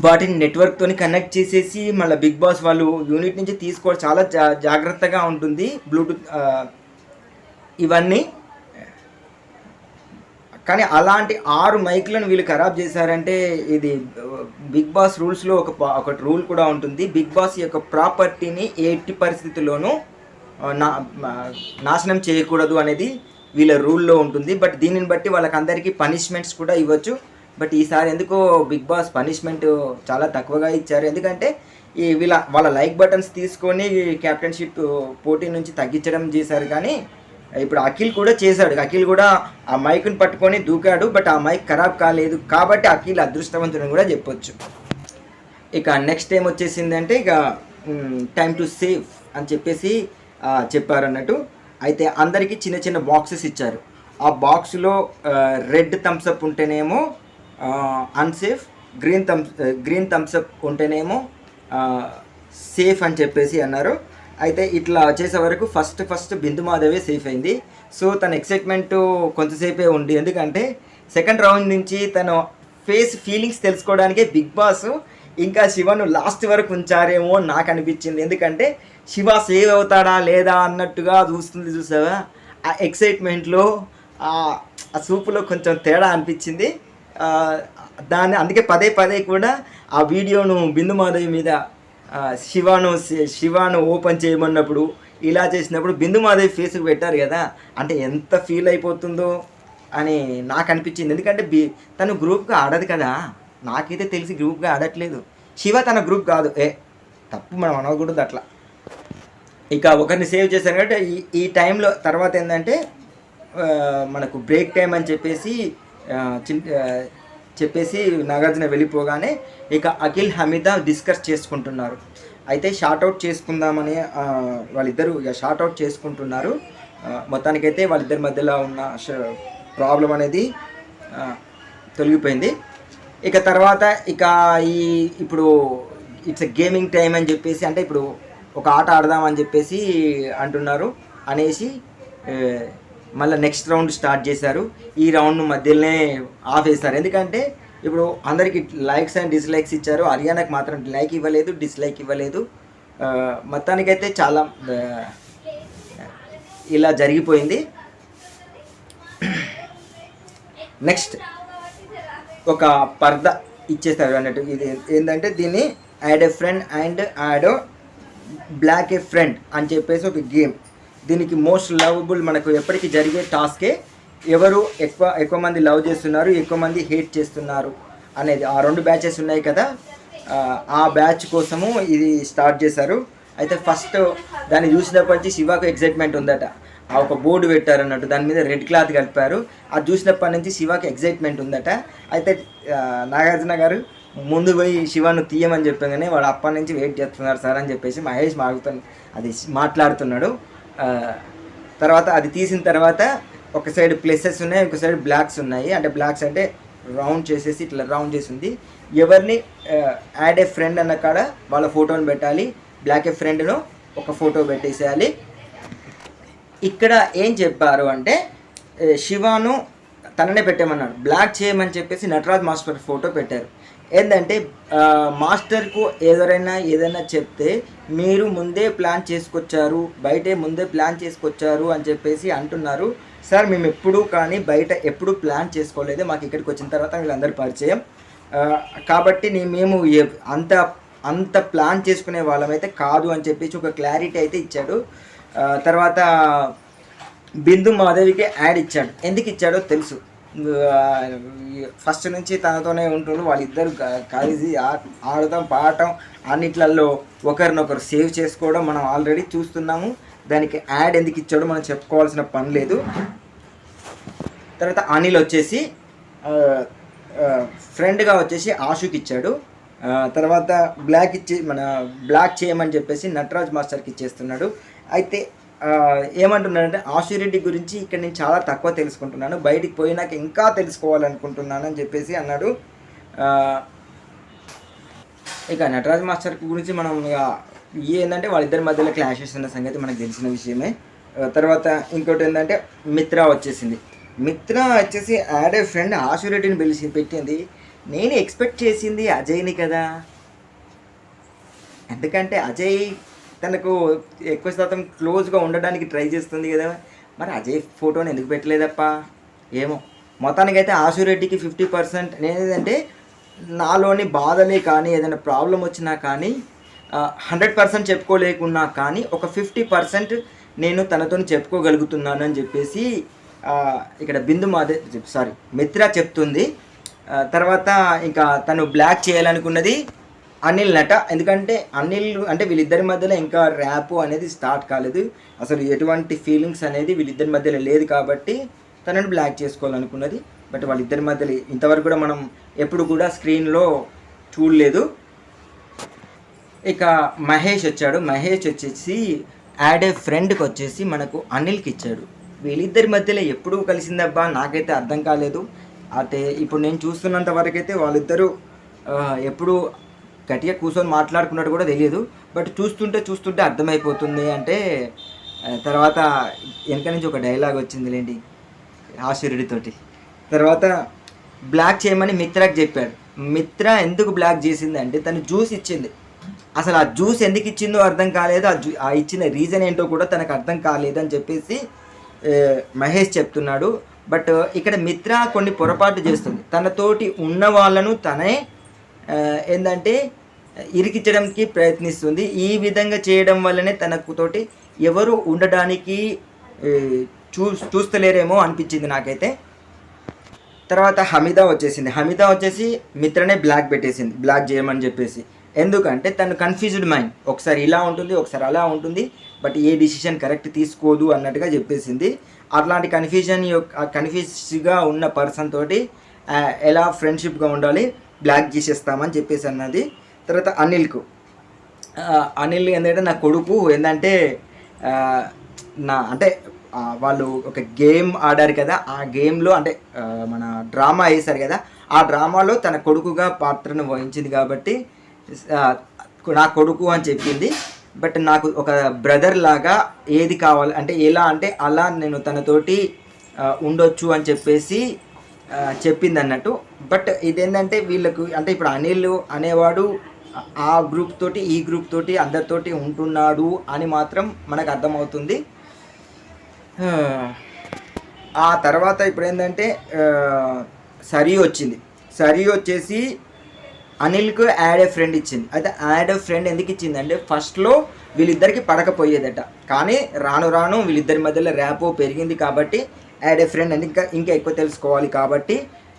వాటిని నెట్వర్క్తో కనెక్ట్ చేసేసి మళ్ళీ బిగ్ బాస్ వాళ్ళు యూనిట్ నుంచి తీసుకోవడం చాలా జాగ్రత్తగా ఉంటుంది. బ్లూటూత్ ఇవన్నీ. కానీ అలాంటి 6 మైకులను వీళ్ళు ఖరాబ్ చేశారంటే ఇది బిగ్ బాస్ రూల్స్లో ఒక రూల్ కూడా ఉంటుంది. బిగ్ బాస్ యొక్క ప్రాపర్టీని ఎట్టి పరిస్థితుల్లోనూ నాశనం చేయకూడదు అనేది వీళ్ళ రూల్లో ఉంటుంది. బట్ దీనిని బట్టి వాళ్ళకందరికీ పనిష్మెంట్స్ కూడా ఇవ్వచ్చు. బట్ ఈసారి ఎందుకో బిగ్ బాస్ పనిష్మెంట్ చాలా తక్కువగా ఇచ్చారు. ఎందుకంటే వాళ్ళ లైక్ బటన్స్ తీసుకొని క్యాప్టెన్షిప్ పోటీ నుంచి తగ్గించడం చేశారు. కానీ ఇప్పుడు అఖిల్ కూడా చేశాడు. అఖిల్ కూడా ఆ మైక్ని పట్టుకొని దూకాడు. బట్ ఆ మైక్ ఖరాబ్ కాలేదు కాబట్టి అఖిల్ అదృష్టవంతుని కూడా చెప్పొచ్చు. ఇక నెక్స్ట్ టైం వచ్చేసిందంటే ఇక టైం టు సేవ్ అని చెప్పేసి చెప్పారు అన్నట్టు. అయితే అందరికీ చిన్న చిన్న బాక్సెస్ ఇచ్చారు. ఆ బాక్స్లో రెడ్ థమ్స్అప్ ఉంటేనేమో అన్సేఫ్, గ్రీన్ థమ్స్అప్ ఉంటేనేమో సేఫ్ అని చెప్పేసి అన్నారు. అయితే ఇట్లా చేసే వరకు ఫస్ట్ బిందు మాధవే సేఫ్ అయింది. సో తన ఎక్సైట్మెంట్ కొంతసేపే ఉంది. ఎందుకంటే సెకండ్ రౌండ్ నుంచి తన ఫీలింగ్స్ తెలుసుకోవడానికే బిగ్ బాస్ ఇంకా శివను లాస్ట్ వరకు ఉంచారేమో నాకు అనిపించింది. ఎందుకంటే శివ సేవ్ అవుతాడా లేదా అన్నట్టుగా చూసావా, ఆ ఎక్సైట్మెంట్లో ఆ సూపులో కొంచెం తేడా అనిపించింది. అందుకే పదే కూడా ఆ వీడియోను బిందు మాధవి మీద శివాను ఓపెన్ చేయమన్నప్పుడు ఇలా చేసినప్పుడు బిందు మాధవి ఫేస్కి పెట్టారు కదా, అంటే ఎంత ఫీల్ అయిపోతుందో అని నాకు అనిపించింది. ఎందుకంటే తను గ్రూప్గా ఆడదు కదా, నాకైతే తెలిసి గ్రూప్గా ఆడట్లేదు. శివ తన గ్రూప్ కాదు, తప్పు మనం అనకూడదు అట్లా. ఇక ఒకరిని సేవ్ చేశారు కాబట్టి ఈ టైంలో తర్వాత ఏంటంటే మనకు బ్రేక్ టైం అని చెప్పేసి నాగార్జున వెళ్ళిపోగానే ఇక అఖిల్ హమీద డిస్కస్ చేసుకుంటున్నారు. అయితే షార్ట్అవుట్ చేసుకుందామని వాళ్ళిద్దరూ ఇక షార్ట్అవుట్ చేసుకుంటున్నారు. మొత్తానికైతే వాళ్ళిద్దరి మధ్యలో ఉన్న ప్రాబ్లం అనేది తొలగిపోయింది. ఇక తర్వాత ఇప్పుడు ఇట్స్ గేమింగ్ టైం అని చెప్పేసి, అంటే ఇప్పుడు ఒక ఆట ఆడదామని చెప్పేసి అంటున్నారు అనేసి మళ్ళీ నెక్స్ట్ రౌండ్ స్టార్ట్ చేశారు. ఈ రౌండ్ మధ్యలోనే ఆఫ్ వేస్తారు. ఎందుకంటే ఇప్పుడు అందరికి లైక్స్ అండ్ డిస్లైక్స్ ఇచ్చారు, హర్యానాకి మాత్రం లైక్ ఇవ్వలేదు, డిస్లైక్ ఇవ్వలేదు. మొత్తానికైతే చాలా ఇలా జరిగిపోయింది. నెక్స్ట్ ఒక పర్దా ఇచ్చేస్తారు అన్నట్టు. ఇది ఏంటంటే దీన్ని add A friend and add black A friend అని చెప్పేసి ఒక గేమ్. దీనికి మోస్ట్ లవబుల్ మనకు ఎప్పటికీ జరిగే టాస్కే, ఎవరు ఎక్కువ మంది లవ్ చేస్తున్నారు, ఎక్కువ మంది హేట్ చేస్తున్నారు అనేది. ఆ 2 బ్యాచెస్ ఉన్నాయి కదా, ఆ బ్యాచ్ కోసము ఇది స్టార్ట్ చేశారు. అయితే ఫస్ట్ దాన్ని చూసినప్పటి నుంచి శివకు ఎగ్జైట్మెంట్ ఉందట. ఆ ఒక బోర్డు పెట్టారు అన్నట్టు, దాని మీద రెడ్ క్లాత్ కలిపారు. అది చూసినప్పటి నుంచి శివకి ఎగ్జైట్మెంట్ ఉందట. అయితే నాగార్జున గారు ముందు పోయి శివను తీయమని చెప్పగానే వాడు అప్పటి నుంచి వెయిట్ చేస్తున్నారు సార్ అని చెప్పేసి మహేష్ మాట్లాడుతున్నాడు. తర్వాత అది తీసిన తర్వాత ఒక సైడ్ ప్లసెస్ ఉన్నాయి, ఒక సైడ్ బ్లాక్స్ ఉన్నాయి. అంటే బ్లాక్స్ అంటే రౌండ్ చేసేసి ఇట్లా రౌండ్ చేసింది. ఎవరిని యాడ్ ఏ ఫ్రెండ్ అన్న కాడ వాళ్ళ ఫోటోని పెట్టాలి, బ్లాక్ ఏ ఫ్రెండ్ను ఒక ఫోటో పెట్టేసేయాలి. ఇక్కడ ఏం చెప్పారు అంటే శివాను తననే పెట్టామన్నాడు, బ్లాక్ చేయమని చెప్పేసి నటరాజ్ మాస్టర్ ఫోటో పెట్టారు. ఏంటంటే మాస్టర్కు ఏదైనా చెప్తే మీరు ముందే ప్లాన్ చేసుకొచ్చారు, బయటే ముందే ప్లాన్ చేసుకొచ్చారు అని చెప్పేసి అంటున్నారు. సార్ మేము ఎప్పుడూ కానీ బయట ఎప్పుడూ ప్లాన్ చేసుకోలేదు, మాకు ఇక్కడికి వచ్చిన తర్వాత వీళ్ళందరూ పరిచయం కాబట్టి మేము అంత ప్లాన్ చేసుకునే వాళ్ళమైతే కాదు అని చెప్పేసి ఒక క్లారిటీ అయితే ఇచ్చాడు. తర్వాత బిందు మాధవికి యాడ్ ఇచ్చాడు. ఎందుకు ఇచ్చాడో తెలుసు, ఫస్ట్ నుంచి తనతోనే ఉంటుండు. వాళ్ళిద్దరు కలిసి ఆడటం పాడటం అన్నిట్లలో ఒకరినొకరు సేవ్ చేసుకోవడం మనం ఆల్రెడీ చూస్తున్నాము. దానికి యాడ్ ఎందుకు ఇచ్చాడో మనం చెప్పుకోవాల్సిన పని లేదు. తర్వాత అనిల్ వచ్చేసి ఫ్రెండ్గా వచ్చేసి ఆశుకి ఇచ్చాడు. తర్వాత బ్లాక్ చేయమని చెప్పేసి నటరాజ్ మాస్టర్కి ఇచ్చేస్తున్నాడు. అయితే ఏమంటున్నాడంటే ఆశురెడ్డి గురించి ఇక్కడ నేను చాలా తక్కువ తెలుసుకుంటున్నాను, బయటికి పోయినాక ఇంకా తెలుసుకోవాలనుకుంటున్నాను అని చెప్పేసి అన్నాడు. ఇక నటరాజ్ మాస్టర్ గురించి మనం ఇక ఏంటంటే వాళ్ళిద్దరి మధ్యలో క్లాషెస్ ఉన్న సంగతి మనకు తెలిసిన విషయమే. తర్వాత ఇంకోటి ఏంటంటే మిత్ర వచ్చేసింది. మిత్ర వచ్చేసి యాడ్ ఏ ఫ్రెండ్ ఆశురెడ్డిని పెట్టింది. నేను ఎక్స్పెక్ట్ చేసింది అజయ్ని కదా, ఎందుకంటే అజయ్ తనకు ఎక్కువ శాతం క్లోజ్గా ఉండడానికి ట్రై చేస్తుంది కదా, మరి అజయ్ ఫోటోని ఎందుకు పెట్టలేదప్ప ఏమో. మొత్తానికైతే ఆశురెడ్డికి 50%. నేనేదంటే నాలోని బాధలే కానీ ఏదైనా ప్రాబ్లం వచ్చినా కానీ 100% చెప్పుకోలేకున్నా కానీ ఒక 50% నేను తనతో చెప్పుకోగలుగుతున్నాను అని చెప్పేసి ఇక్కడ మిత్ర చెప్తుంది. తర్వాత ఇంకా తను బ్లాక్ చేయాలనుకున్నది అనిల్ నట. ఎందుకంటే అనిల్ అంటే వీళ్ళిద్దరి మధ్యలో ఇంకా ర్యాప్ అనేది స్టార్ట్ కాలేదు, అసలు ఎటువంటి ఫీలింగ్స్ అనేది వీళ్ళిద్దరి మధ్యలో లేదు కాబట్టి తనని బ్లాక్ చేసుకోవాలనుకున్నది. బట్ వాళ్ళిద్దరి మధ్యలో ఇంతవరకు కూడా మనం ఎప్పుడు కూడా స్క్రీన్లో చూడలేదు. ఇక మహేష్ వచ్చాడు. మహేష్ వచ్చేసి యాడ్ ఏ ఫ్రెండ్కి వచ్చేసి మనకు అనిల్కి ఇచ్చాడు. వీళ్ళిద్దరి మధ్యలో ఎప్పుడు కలిసిందబ్బా నాకైతే అర్థం కాలేదు. అయితే ఇప్పుడు నేను చూస్తున్నంత వరకు అయితే వాళ్ళిద్దరూ ఎప్పుడు గట్టిగా కూర్చొని మాట్లాడుకున్నట్టు కూడా తెలియదు. బట్ చూస్తుంటే అర్థమైపోతుంది. అంటే తర్వాత వెనక నుంచి ఒక డైలాగ్ వచ్చిందిలేండి ఆశురుడితోటి. తర్వాత బ్లాక్ చేయమని మిత్రకి చెప్పాడు. మిత్ర ఎందుకు బ్లాక్ చేసింది అంటే తను జ్యూస్ ఇచ్చింది. అసలు ఆ జ్యూస్ ఎందుకు ఇచ్చిందో అర్థం కాలేదు, ఆ ఇచ్చిన రీజన్ ఏంటో కూడా తనకు అర్థం కాలేదు అని చెప్పేసి మహేష్ చెప్తున్నాడు. బట్ ఇక్కడ మిత్ర కొన్ని పొరపాటు చేస్తుంది. తనతోటి ఉన్న వాళ్ళను తనే ఏంటంటే ఇరికించడానికి ప్రయత్నిస్తుంది. ఈ విధంగా చేయడం వల్లనే తనతోటి ఎవరు ఉండడానికి చూస్తలేరేమో అనిపించింది నాకైతే. తర్వాత హమీదా వచ్చేసి మిత్రనే బ్లాక్ పెట్టేసింది, బ్లాక్ చేయమని చెప్పేసి. ఎందుకంటే తను కన్ఫ్యూజ్డ్ మైండ్, ఒకసారి ఇలా ఉంటుంది ఒకసారి అలా ఉంటుంది, బట్ ఏ డిసిషన్ కరెక్ట్ తీసుకోదు అన్నట్టుగా చెప్పేసింది. అట్లాంటి కన్ఫ్యూజ్గా ఉన్న పర్సన్ తోటి ఎలా ఫ్రెండ్షిప్గా ఉండాలి, బ్లాక్ చేసేస్తామని చెప్పేసి అన్నది. తర్వాత అనిల్ ఏంటంటే నా కొడుకు ఏంటంటే అంటే వాళ్ళు ఒక గేమ్ ఆడారు కదా, ఆ గేమ్లో అంటే మన డ్రామా వేశారు కదా, ఆ డ్రామాలో తన కొడుకుగా పాత్రను వహించింది కాబట్టి నా కొడుకు అని చెప్పింది. బట్ నాకు ఒక బ్రదర్ లాగా ఏది కావాలి అంటే ఎలా అంటే అలా నేను తనతోటి ఉండొచ్చు అని చెప్పేసి చెప్పింది అన్నట్టు. బట్ ఇదేంటంటే వీళ్ళకు అంటే ఇప్పుడు అనిల్ అనేవాడు ఆ గ్రూప్ తోటి ఈ గ్రూప్ తోటి అందరితోటి ఉంటున్నాడు అని మాత్రం మనకు అర్థమవుతుంది. ఆ తర్వాత ఇప్పుడు ఏంటంటే సరీ వచ్చేసి అనిల్కు యాడ్ ఏ ఫ్రెండ్ ఇచ్చింది. అయితే యాడ్ ఏ ఫ్రెండ్ ఎందుకు ఇచ్చింది అంటే ఫస్ట్లో వీళ్ళిద్దరికి పడకపోయేదట, కానీ రాను వీళ్ళిద్దరి మధ్యలో ర్యాపో పెరిగింది కాబట్టి యాడ్ ఏ ఫ్రెండ్ అని ఇంకా ఎక్కువ తెలుసుకోవాలి కాబట్టి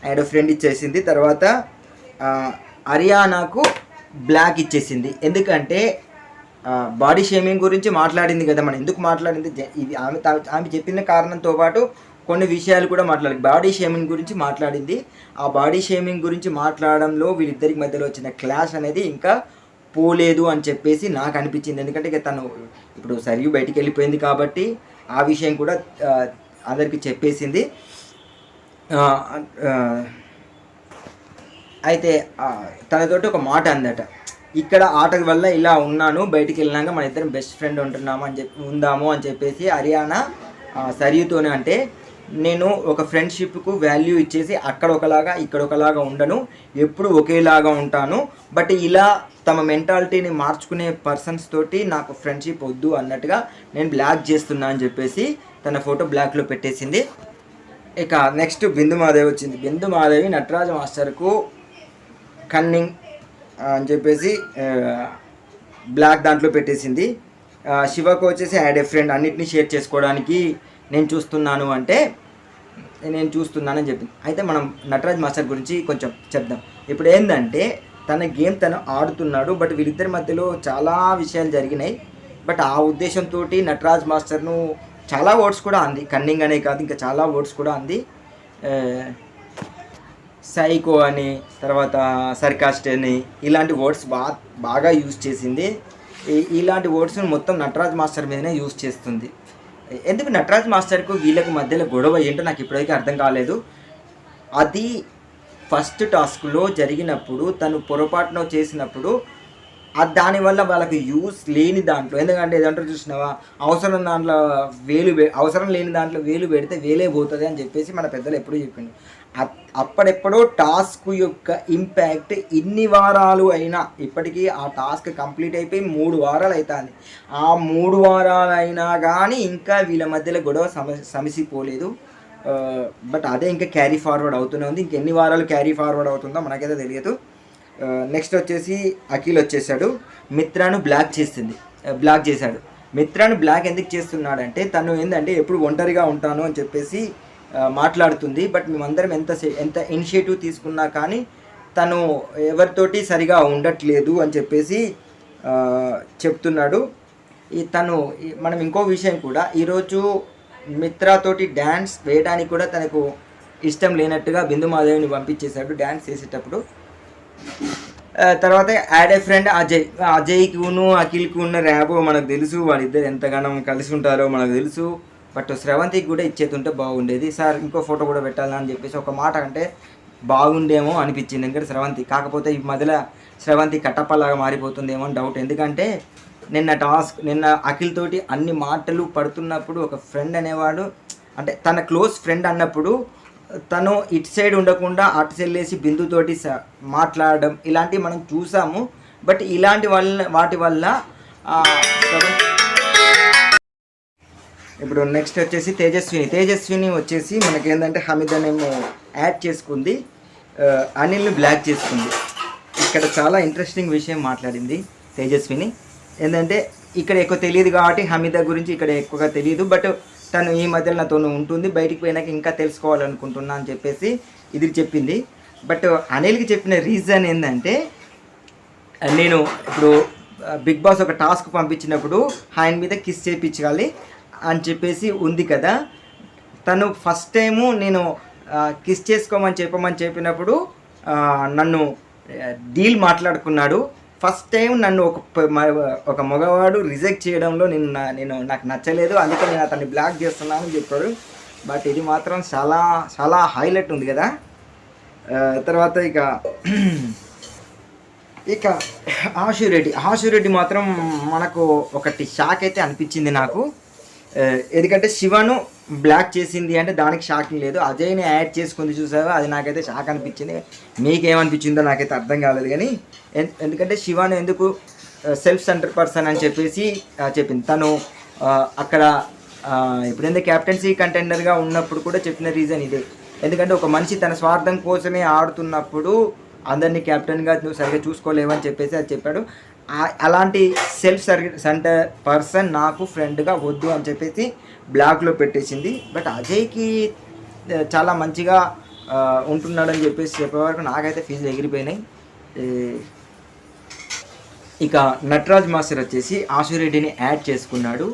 యాడ్ ఏ ఫ్రెండ్ ఇచ్చేసింది. తర్వాత హరియానాకు బ్లాక్ ఇచ్చేసింది. ఎందుకంటే బాడీ షేమింగ్ గురించి మాట్లాడింది కదా, మనం ఎందుకు మాట్లాడింది ఇది ఆమె చెప్పిన కారణంతో పాటు కొన్ని విషయాలు కూడా మాట్లాడింది. బాడీ షేమింగ్ గురించి మాట్లాడింది. ఆ బాడీ షేమింగ్ గురించి మాట్లాడడంలో వీళ్ళిద్దరికి మధ్యలో వచ్చిన క్లాష్ అనేది ఇంకా పోలేదు అని చెప్పేసి నాకు అనిపించింది. ఎందుకంటే ఇక తను ఇప్పుడు సరియు బయటికి వెళ్ళిపోయింది కాబట్టి ఆ విషయం కూడా అందరికి చెప్పేసింది. అయితే తనతోటి ఒక మాట అందట, ఇక్కడ ఆట వల్ల ఇలా ఉన్నాను, బయటికి వెళ్ళినాక మన ఇద్దరం బెస్ట్ ఫ్రెండ్ ఉందాము అని చెప్పేసి హరియానా సరియుతోనే అంటే నేను ఒక ఫ్రెండ్షిప్కు వాల్యూ ఇచ్చేసి అక్కడ ఒకలాగా ఇక్కడ ఒకలాగా ఉండను, ఎప్పుడు ఒకేలాగా ఉంటాను, బట్ ఇలా తమ మెంటాలిటీని మార్చుకునే పర్సన్స్ తోటి నాకు ఫ్రెండ్షిప్ వద్దు అన్నట్టుగా నేను బ్లాక్ చేస్తున్నా అని చెప్పేసి తన ఫోటో బ్లాక్లో పెట్టేసింది. ఇక నెక్స్ట్ బిందు మాధవి వచ్చింది. బిందు మాధవి నటరాజ మాస్టర్కు కన్నింగ్ అని చెప్పేసి బ్లాక్ దాంట్లో పెట్టేసింది. శివకు వచ్చేసి యాడ్ ఏ ఫ్రెండ్, అన్నిటినీ షేర్ చేసుకోవడానికి నేను చూస్తున్నానని చెప్పింది. అయితే మనం నటరాజ్ మాస్టర్ గురించి కొంచెం చెప్దాం. ఇప్పుడు ఏంటంటే తన గేమ్ తను ఆడుతున్నాడు, బట్ వీళ్ళిద్దరి మధ్యలో చాలా విషయాలు జరిగినాయి. బట్ ఆ ఉద్దేశంతో నటరాజ్ మాస్టర్ను చాలా వర్డ్స్ కూడా అంది, కన్నింగ్ అనే కాదు ఇంకా చాలా వర్డ్స్ కూడా అంది. సైకో అని, తర్వాత సర్కాస్ట్ అని, ఇలాంటి వర్డ్స్ బాగా యూజ్ చేసింది. ఇలాంటి వర్డ్స్ని మొత్తం నటరాజ్ మాస్టర్ మీదనే యూజ్ చేస్తుంది. ఎందుకు నటరాజ్ మాస్టర్కు వీళ్ళకు మధ్యలో గొడవ ఏంటో నాకు ఇప్పటికీ అర్థం కాలేదు. అది ఫస్ట్ టాస్క్లో జరిగినప్పుడు తను పొరపాటున చేసినప్పుడు దానివల్ల వాళ్ళకి యూస్ లేని దాంట్లో, ఎందుకంటే ఏదంటారు చూసినావా, అవసరం లేని దాంట్లో వేలు పెడితే వేలే పోతుంది అని చెప్పేసి మన పెద్దలు ఎప్పుడూ చెప్పిండు. అప్పుడెప్పుడో టాస్క్ యొక్క ఇంపాక్ట్ ఇన్ని వారాలు అయినా, ఇప్పటికీ ఆ టాస్క్ కంప్లీట్ అయిపోయి 3 వారాలు అవుతుంది. ఆ 3 వారాలు అయినా కానీ ఇంకా వీళ్ళ మధ్యలో గొడవ సమసిపోలేదు. బట్ అదే ఇంకా క్యారీ ఫార్వర్డ్ అవుతూనే ఉంది. ఇంకెన్ని వారాలు క్యారీ ఫార్వర్డ్ అవుతుందో మనకైతే తెలియదు. నెక్స్ట్ వచ్చేసి అఖిల్ వచ్చేసాడు, మిత్రాను బ్లాక్ చేశాడు. మిత్రాను బ్లాక్ ఎందుకు చేస్తున్నాడంటే తను ఏంటంటే ఎప్పుడు ఒంటరిగా ఉంటాను అని చెప్పేసి మాట్లాడుతుంది. బట్ మేమందరం ఎంత ఇనిషియేటివ్ తీసుకున్నా కానీ తను ఎవరితోటి సరిగా ఉండట్లేదు అని చెప్పేసి చెప్తున్నాడు. మనం ఇంకో విషయం కూడా, ఈరోజు మిత్రాతోటి డ్యాన్స్ వేయడానికి కూడా తనకు ఇష్టం లేనట్టుగా బిందు మాధవిని పంపించేశాడు డ్యాన్స్ చేసేటప్పుడు. తర్వాత యాడ్ ఏ ఫ్రెండ్ అజయ్కి అఖిల్కి ఉన్న ర్యాబో మనకు తెలుసు, వాళ్ళిద్దరు ఎంతగానో కలిసి ఉంటారో మనకు తెలుసు. బట్ స్రవంతికి కూడా ఇచ్చేతుంటే బాగుండేది. సార్ ఇంకో ఫోటో కూడా పెట్టాలని అని చెప్పేసి ఒక మాట అంటే బాగుండేమో అనిపించింది. ఎందుకంటే స్రవంతి కాకపోతే ఈ మధ్యలో స్రవంతి కట్టప్పలాగా మారిపోతుందేమో అని డౌట్. ఎందుకంటే నిన్న అఖిల్ తోటి అన్ని మాటలు పడుతున్నప్పుడు ఒక ఫ్రెండ్ అనేవాడు, అంటే తన క్లోజ్ ఫ్రెండ్ అన్నప్పుడు తను ఇటు సైడ్ ఉండకుండా అటు చెల్లేసి బిందుతోటి మాట్లాడడం ఇలాంటివి మనం చూసాము. బట్ ఇలాంటి వాటి వల్ల ఇప్పుడు నెక్స్ట్ వచ్చేసి తేజస్విని వచ్చేసి మనకేంటంటే హమీద్ అనేమో యాడ్ చేసుకుంది, అనిల్ని బ్లాక్ చేసుకుంది. ఇక్కడ చాలా ఇంట్రెస్టింగ్ విషయం మాట్లాడింది తేజస్విని. ఏంటంటే ఇక్కడ ఎక్కువ తెలియదు కాబట్టి హమీద గురించి ఇక్కడ ఎక్కువగా తెలియదు. బట్ తను ఈ మధ్యలో నాతో ఉంటుంది, బయటికి పోయినాక ఇంకా తెలుసుకోవాలనుకుంటున్నా అని చెప్పేసి ఇది చెప్పింది. బట్ అనిల్కి చెప్పిన రీజన్ ఏంటంటే, నేను ఇప్పుడు బిగ్ బాస్ ఒక టాస్క్ పంపించినప్పుడు ఆయన మీద కిస్ చేయించాలి అని చెప్పేసి ఉంది కదా. తను ఫస్ట్ టైము నేను కిస్ చేసుకోమని చెప్పినప్పుడు నన్ను డీల్ మాట్లాడుకున్నాడు. ఫస్ట్ టైం నన్ను ఒక మగవాడు రిజెక్ట్ చేయడంలో నాకు నచ్చలేదు, అందుకే నేను అతన్ని బ్లాక్ చేస్తున్నాను అని చెప్పాడు. బట్ ఇది మాత్రం చాలా చాలా హైలైట్ ఉంది కదా. తర్వాత ఇక ఆశురెడ్డి మాత్రం మనకు ఒకటి షాక్ అయితే అనిపించింది నాకు. ఎందుకంటే శివను బ్లాక్ చేసింది అంటే దానికి షాకింగ్ లేదు, అజయ్ని యాడ్ చేసుకుంది చూసావా, అది నాకైతే షాక్ అనిపించింది. మీకేమనిపించిందో నాకైతే అర్థం కాలేదు. కానీ ఎందుకంటే శివను ఎందుకు సెల్ఫ్ సెంటర్ పర్సన్ అని చెప్పేసి చెప్పింది. తను అక్కడ ఎప్పుడైతే క్యాప్టెన్సీ కంటెండర్గా ఉన్నప్పుడు కూడా చెప్పిన రీజన్ ఇదే. ఎందుకంటే ఒక మనిషి తన స్వార్థం కోసమే ఆడుతున్నప్పుడు అందరినీ క్యాప్టెన్గా నువ్వు సరిగ్గా చూసుకోలేవని చెప్పేసి అది చెప్పాడు. అలాంటి సెల్ఫ్ సెంటర్ పర్సన్ నాకు ఫ్రెండ్గా వద్దు అని చెప్పేసి బ్లాక్లో పెట్టేసింది. బట్ అజయ్కి చాలా మంచిగా ఉంటున్నాడని చెప్పేసి చెప్పేవరకు నాకైతే ఫీజులు ఎగిరిపోయినాయి. ఇక నటరాజ్ మాస్టర్ వచ్చేసి ఆశురెడ్డిని యాడ్ చేసుకున్నాడు.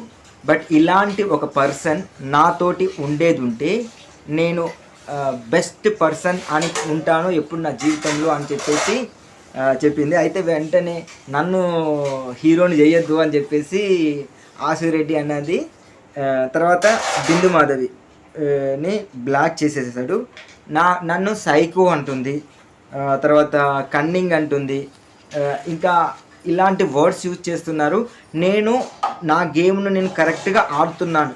బట్ ఇలాంటి ఒక పర్సన్ నాతోటి ఉండేది ఉంటే నేను బెస్ట్ పర్సన్ అని ఉంటాను ఎప్పుడు నా జీవితంలో అని చెప్పేసి చెప్పింది. అయితే వెంటనే నన్ను హీరోని చేయొద్దు అని చెప్పేసి ఆశురెడ్డి అన్నది. తర్వాత బిందు మాధవిని బ్లాక్ చేసేసాడు. నన్ను సైకో అంటుంది, తర్వాత కన్నింగ్ అంటుంది, ఇంకా ఇలాంటి వర్డ్స్ యూజ్ చేస్తున్నారు. నా గేమ్ను నేను కరెక్ట్గా ఆడుతున్నాను,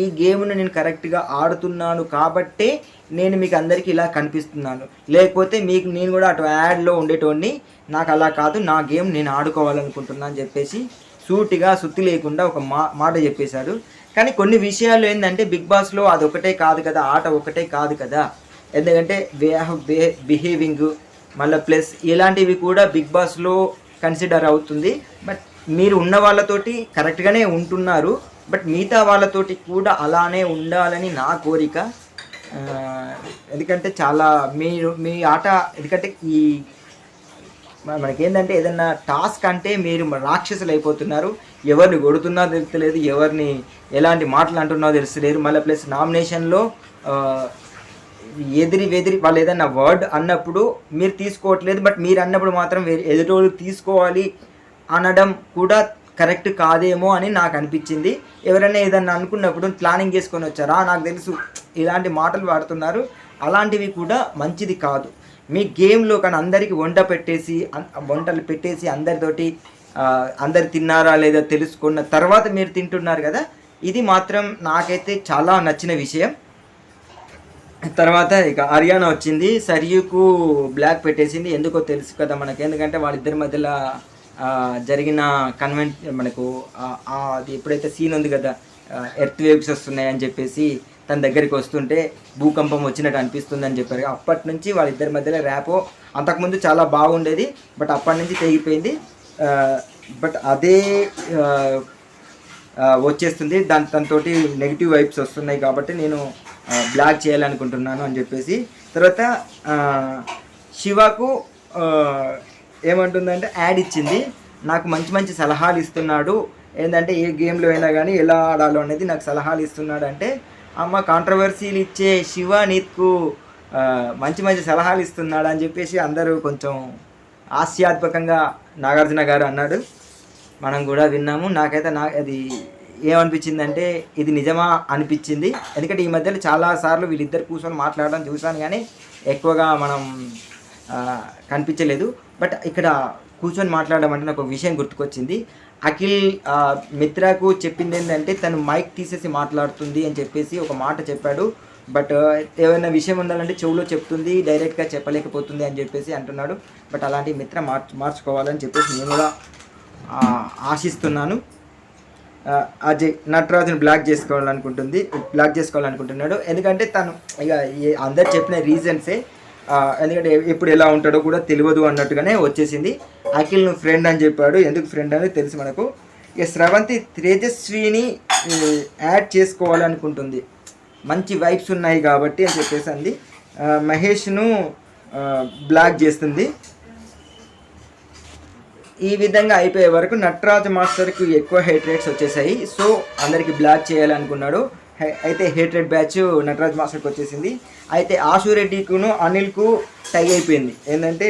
ఈ గేమ్ను నేను కరెక్ట్గా ఆడుతున్నాను కాబట్టే నేను మీకు అందరికీ ఇలా కనిపిస్తున్నాను, లేకపోతే నేను కూడా అటు యాడ్లో ఉండేటోడిని, నాకు అలా కాదు, నా గేమ్ నేను ఆడుకోవాలనుకుంటున్నాను అని చెప్పేసి సూటిగా సుత్తి లేకుండా ఒక మాట చెప్పేశాడు. కానీ కొన్ని విషయాలు ఏంటంటే బిగ్ బాస్లో అదొకటే కాదు కదా, ఆట ఒకటే కాదు కదా. ఎందుకంటే వే ఆఫ్ బిహేవింగ్ మళ్ళీ ప్లస్ ఇలాంటివి కూడా బిగ్ బాస్లో కన్సిడర్ అవుతుంది. బట్ మీరు ఉన్న వాళ్ళతోటి కరెక్ట్గానే ఉంటున్నారు, బట్ మిగతా వాళ్ళతోటి కూడా అలానే ఉండాలని నా కోరిక. ఎందుకంటే చాలా మీ ఆట, ఎందుకంటే మనకేంటంటే ఏదన్నా టాస్క్ అంటే మీరు రాక్షసులు అయిపోతున్నారు, ఎవరిని కొడుతున్నారో తెలుస్తలేదు, ఎవరిని ఎలాంటి మాటలు అంటున్నారో తెలుస్తలేరు. మళ్ళీ ప్లస్ నామినేషన్లో ఎదిరి వాళ్ళు ఏదన్నా వర్డ్ అన్నప్పుడు మీరు తీసుకోవట్లేదు, బట్ మీరు అన్నప్పుడు మాత్రం ఎదుటోళ్ళు తీసుకోవాలి అనడం కూడా కరెక్ట్ కాదేమో అని నాకు అనిపించింది. ఎవరైనా ఏదన్నా అనుకున్నప్పుడు ప్లానింగ్ చేసుకొని వచ్చారా, నాకు తెలుసు ఇలాంటి మాటలు వాడుతున్నారు, అలాంటివి కూడా మంచిది కాదు. మీ గేమ్లో కానీ అందరికీ వంటలు పెట్టేసి అందరితోటి అందరు తిన్నారా లేదా తెలుసుకున్న తర్వాత మీరు తింటున్నారు కదా, ఇది మాత్రం నాకైతే చాలా నచ్చిన విషయం. తర్వాత ఇక హర్యానా వచ్చింది, సరియుకు బ్లాక్ పెట్టేసింది. ఎందుకో తెలుసు కదా మనకి, ఎందుకంటే వాళ్ళిద్దరి మధ్యలో జరిగిన మనకు అది ఎప్పుడైతే సీన్ ఉంది కదా, ఎర్త్ వేవ్స్ వస్తున్నాయని చెప్పేసి తన దగ్గరికి వస్తుంటే భూకంపం వచ్చినట్టు అనిపిస్తుంది అని చెప్పారు. అప్పటి నుంచి వాళ్ళిద్దరి మధ్యలో ర్యాపో అంతకుముందు చాలా బాగుండేది, బట్ అప్పటి నుంచి తెగిపోయింది. బట్ అదే వచ్చేస్తుంది, తనతోటి నెగిటివ్ వైబ్స్ వస్తున్నాయి కాబట్టి నేను బ్లాక్ చేయాలనుకుంటున్నాను అని చెప్పేసి. తర్వాత శివకు ఏమంటుందంటే యాడ్ ఇచ్చింది, నాకు మంచి మంచి సలహాలు ఇస్తున్నాడు, ఏంటంటే ఏ గేమ్లో అయినా కానీ ఎలా ఆడాలో అనేది నాకు సలహాలు ఇస్తున్నాడు. అంటే అమ్మ కాంట్రవర్సీలు ఇచ్చే శివ నీకు మంచి మంచి సలహాలు ఇస్తున్నాడు అని చెప్పేసి అందరూ కొంచెం హాస్యాత్మకంగా నాగార్జున గారు అన్నాడు. మనం కూడా విన్నాము. నాకైతే అది ఏమనిపించిందంటే ఇది నిజమా అనిపించింది. ఎందుకంటే ఈ మధ్యలో చాలాసార్లు వీళ్ళిద్దరు కూర్చొని మాట్లాడడం చూశాను, కానీ ఎక్కువగా మనం కనిపించలేదు. బట్ ఇక్కడ కూర్చొని మాట్లాడడం అంటే నాకు ఒక విషయం గుర్తుకొచ్చింది. అఖిల్ మిత్రకు చెప్పింది ఏంటంటే తను మైక్ తీసేసి మాట్లాడుతుంది అని చెప్పేసి ఒక మాట చెప్పాడు. బట్ ఏమైనా విషయం ఉండాలంటే చెవులో చెప్తుంది, డైరెక్ట్గా చెప్పలేకపోతుంది అని చెప్పేసి అంటున్నాడు. బట్ అలాంటి మిత్ర మార్చుకోవాలని చెప్పేసి నేను కూడా ఆశిస్తున్నాను. అజయ్ నటరాజును బ్లాక్ చేసుకోవాలనుకుంటున్నాడు. ఎందుకంటే తను ఇక అందరు చెప్పిన రీజన్సే, ఎందుకంటే ఎప్పుడు ఎలా ఉంటాడో కూడా తెలియదు అన్నట్టుగానే వచ్చేసింది. అఖిల్ నువ్వు ఫ్రెండ్ అని చెప్పాడు, ఎందుకు ఫ్రెండ్ అనేది తెలుసు మనకు. ఇక స్రవంతి తేజస్విని యాడ్ చేసుకోవాలనుకుంటుంది, మంచి వైబ్స్ ఉన్నాయి కాబట్టి అని చెప్పేసి అంది. మహేష్ను బ్లాక్ చేస్తుంది. ఈ విధంగా అయిపోయే వరకు నటరాజ్ మాస్టర్కి ఎక్కువ హేట్ రేట్స్ వచ్చేసాయి. సో అందరికి బ్లాక్ చేయాలనుకున్నాడు. అయితే హేట్ రేట్ బ్యాచ్ నటరాజ్ మాస్టర్కి వచ్చేసింది. అయితే ఆశురెడ్డికును అనిల్కు టై అయిపోయింది, ఏంటంటే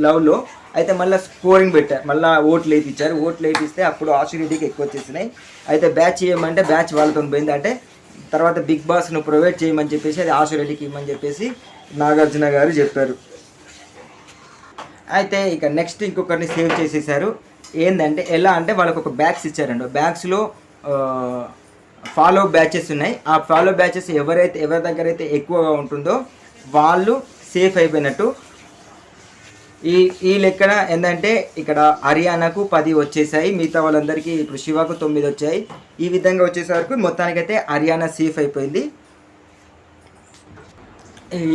లవ్లో. అయితే మళ్ళీ స్కోరింగ్ పెట్టారు, మళ్ళీ ఓట్లు వేయించారు. ఓట్లు వేయిస్తే అప్పుడు ఆశురెడ్డికి ఎక్కువ వచ్చేసినాయి. అయితే బ్యాచ్ చేయమంటే బ్యాచ్ వాళ్ళతో పోయింది. అంటే తర్వాత బిగ్ బాస్ను ప్రొవైడ్ చేయమని చెప్పేసి అది ఆశురెడ్డికి ఇవ్వమని చెప్పేసి నాగార్జున గారు చెప్పారు. అయితే ఇక నెక్స్ట్ ఇంకొకరిని సేవ్ చేసేసారు. ఏంటంటే ఎలా అంటే వాళ్ళకు ఒక బ్యాగ్స్ ఇచ్చారండి. బ్యాగ్స్లో ఫాలో బ్యాచెస్ ఉన్నాయి. ఆ ఫాలో బ్యాచెస్ ఎవరి దగ్గర అయితే ఎక్కువగా ఉంటుందో వాళ్ళు సేఫ్ అయిపోయినట్టు. ఈ లెక్కన ఏంటంటే ఇక్కడ హర్యానాకు 10 వచ్చేసాయి, మిగతా వాళ్ళందరికీ ఇప్పుడు శివకు 9 వచ్చాయి. ఈ విధంగా వచ్చేసరికి మొత్తానికైతే హర్యానా సేఫ్ అయిపోయింది.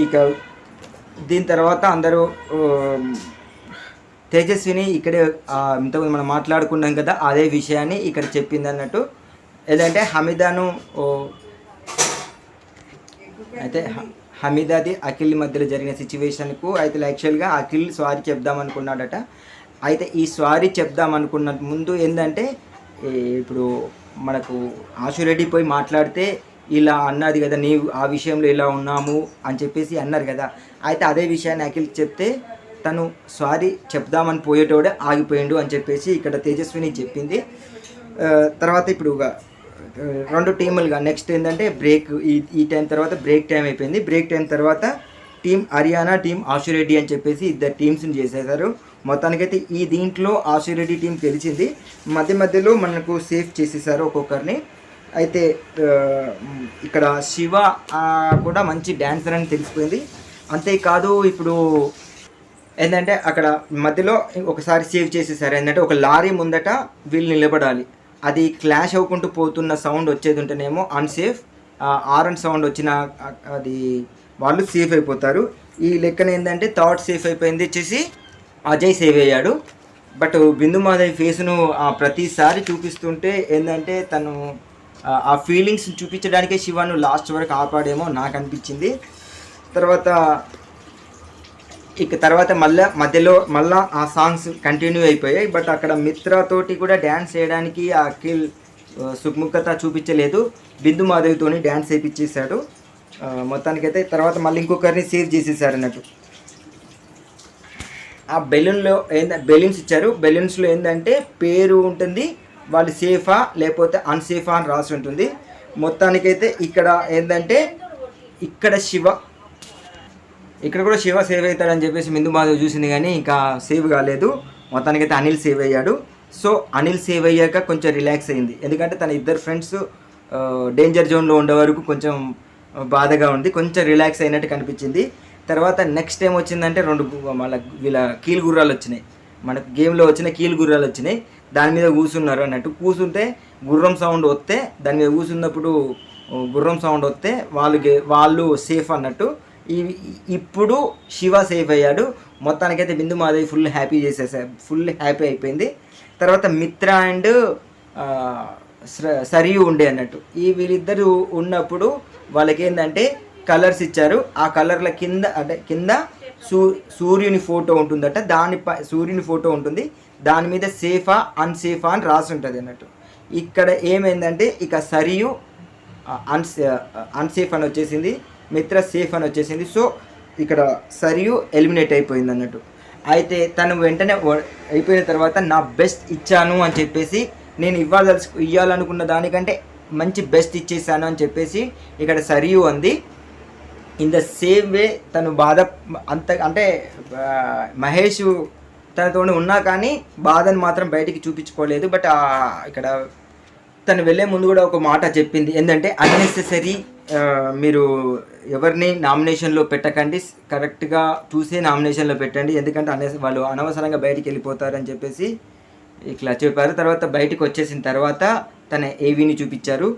ఇక దీని తర్వాత అందరూ తేజస్విని ఇక్కడే ఇంతకుముందు మనం మాట్లాడుకున్నాం కదా, అదే విషయాన్ని ఇక్కడ చెప్పింది అన్నట్టు. ఏదంటే హమీదాది అఖిల్ మధ్యలో జరిగిన సిచ్యువేషన్కు అయితే యాక్చువల్గా అఖిల్ సారీ చెప్దామనుకున్నాడట. అయితే ఈ సారీ చెప్దామనుకున్న ముందు ఏంటంటే ఇప్పుడు మనకు ఆశురెడ్డి పోయి మాట్లాడితే ఇలా అన్నది కదా, నీవు ఆ విషయంలో ఇలా ఉన్నాము అని చెప్పేసి అన్నారు కదా. అయితే అదే విషయాన్ని అఖిల్ చెప్తే తను సారీ చెప్దామని పోయేటోడే ఆగిపోయిండు అని చెప్పేసి ఇక్కడ తేజస్విని చెప్పింది. తర్వాత ఇప్పుడు 2 టీములుగా నెక్స్ట్ ఏంటంటే బ్రేక్, ఈ టైం తర్వాత బ్రేక్ టైం అయిపోయింది. బ్రేక్ టైం తర్వాత టీం హర్యానా, టీం ఆశురెడ్డి అని చెప్పేసి 2 టీమ్స్ని చేసేసారు. మొత్తానికైతే ఈ దీంట్లో ఆశురెడ్డి టీం గెలిచింది. మధ్యలో మనకు సేఫ్ చేసేసారు ఒక్కొక్కరిని. అయితే ఇక్కడ శివ కూడా మంచి డ్యాన్సర్ అని తెలిసిపోయింది. అంతేకాదు ఇప్పుడు ఏంటంటే అక్కడ మధ్యలో ఒకసారి సేవ్ చేసేసారు. ఏంటంటే ఒక లారీ ముందట వీళ్ళు నిలబడాలి, అది క్లాష్ అవ్వకుంటూ పోతున్న సౌండ్ వచ్చేది ఉంటేనేమో అన్సేఫ్, ఆరన్ సౌండ్ వచ్చిన అది వాళ్ళు సేఫ్ అయిపోతారు. ఈ లెక్కన ఏంటంటే థర్డ్ సేఫ్ అయిపోయింది వచ్చేసి అజయ్ సేవ్ అయ్యాడు. బట్ బిందు మాధవి ఫేస్ను ప్రతిసారి చూపిస్తుంటే ఏంటంటే తను ఆ ఫీలింగ్స్ చూపించడానికే శివను లాస్ట్ వరకు ఆపాడేమో నాకు అనిపించింది. తర్వాత మధ్యలో ఆ సాంగ్స్ కంటిన్యూ అయిపోయాయి. బట్ అక్కడ మిత్రతోటి కూడా డ్యాన్స్ చేయడానికి ఆ అఖిల్ సుముఖత చూపించలేదు, బిందు మాధవితోని డ్యాన్స్ వేయించేశాడు మొత్తానికైతే. తర్వాత మళ్ళీ ఇంకొకరిని సేవ్ చేసేసారు అన్నట్టు. ఆ బెలూన్స్ ఇచ్చారు. బెలూన్స్లో ఏంటంటే పేరు ఉంటుంది, వాళ్ళు సేఫా లేకపోతే అన్సేఫా అని రాసి ఉంటుంది. మొత్తానికైతే ఇక్కడ ఏంటంటే ఇక్కడ శివ ఇక్కడ కూడా శివ సేవ్ అవుతాడని చెప్పేసి మిందు మాధవ్ చూసింది కానీ ఇంకా సేవ్ కాలేదు. మొత్తానికైతే అనిల్ సేవ్ అయ్యాడు. సో అనిల్ సేవ్ అయ్యాక కొంచెం రిలాక్స్ అయింది, ఎందుకంటే తన ఇద్దరు ఫ్రెండ్స్ డేంజర్ జోన్లో ఉండే వరకు కొంచెం బాధగా ఉంది, కొంచెం రిలాక్స్ అయినట్టు కనిపించింది. తర్వాత నెక్స్ట్ టైం వచ్చిందంటే మళ్ళీ వీళ్ళ కీలు గుర్రాలు వచ్చినాయి, మనకు గేమ్లో వచ్చిన కీలు గుర్రాలు వచ్చినాయి. దాని మీద కూర్చున్నారు అన్నట్టు. కూర్చుంటే గుర్రం సౌండ్ వస్తే, దాని మీద కూర్చున్నప్పుడు గుర్రం సౌండ్ వస్తే వాళ్ళు సేఫ్ అన్నట్టు. ఇప్పుడు శివ సేఫ్ అయ్యాడు. మొత్తానికైతే బిందు మాధవి ఫుల్ హ్యాపీ చేసేసారు, ఫుల్ హ్యాపీ అయిపోయింది. తర్వాత మిత్ర అండ్ సరియు ఉండే అన్నట్టు. వీళ్ళిద్దరు ఉన్నప్పుడు వాళ్ళకి ఏంటంటే కలర్స్ ఇచ్చారు. ఆ కలర్ల కింద అంటే కింద సూర్యుని ఫోటో ఉంటుందట, సూర్యుని ఫోటో ఉంటుంది, దాని మీద సేఫా అన్సేఫా అని రాసి ఉంటుంది అన్నట్టు. ఇక్కడ ఏమైందంటే ఇక సరియు అన్సేఫ్ అని వచ్చేసింది, మిత్ర సేఫ్ అని వచ్చేసింది. సో ఇక్కడ సరియు ఎలిమినేట్ అయిపోయింది అన్నట్టు. అయితే తను వెంటనే అయిపోయిన తర్వాత నా బెస్ట్ ఇచ్చాను అని చెప్పేసి, నేను ఇవ్వాలనుకున్న దానికంటే మంచి బెస్ట్ ఇచ్చేసాను అని చెప్పేసి ఇక్కడ సరియు అంది. ఇన్ ద సేమ్ వే తను బాధ అంటే మహేష్ తనతో ఉన్నా కానీ బాధను మాత్రం బయటికి చూపించుకోలేదు. బట్ ఇక్కడ తను వెళ్ళే ముందు కూడా ఒక మాట చెప్పింది, ఏంటంటే అన్నెసెసరీ మీరు ఎవరిని నామినేషన్లో పెట్టకండి, కరెక్ట్గా చూసే నామినేషన్లో పెట్టండి, ఎందుకంటే వాళ్ళు అనవసరంగా బయటికి వెళ్ళిపోతారని చెప్పేసి ఇట్లా చెప్పారు. తర్వాత బయటకు వచ్చేసిన తర్వాత తన ఏవీని చూపించారు.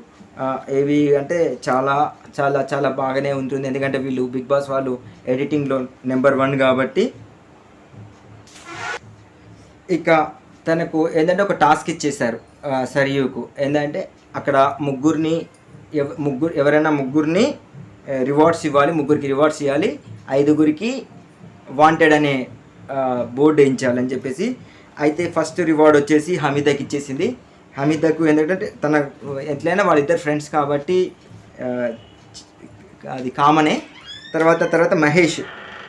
ఏవి అంటే చాలా చాలా చాలా బాగానే ఉంటుంది, ఎందుకంటే వీళ్ళు బిగ్ బాస్ వాళ్ళు ఎడిటింగ్లో నెంబర్ 1 కాబట్టి. ఇక తనకు ఏంటంటే ఒక టాస్క్ ఇచ్చేశారు సరియుకు, ఏంటంటే అక్కడ ఎవరైనా ముగ్గురిని రివార్డ్స్ ఇవ్వాలి, ముగ్గురికి రివార్డ్స్ ఇవ్వాలి, 5గురికి వాంటెడ్ అనే బోర్డు వేయించాలని చెప్పేసి. అయితే ఫస్ట్ రివార్డ్ వచ్చేసి హమీదాకి ఇచ్చేసింది. హమీదాకు ఏంటంటే తన ఎట్లయినా వాళ్ళిద్దరు ఫ్రెండ్స్ కాబట్టి అది కామనే. తర్వాత మహేష్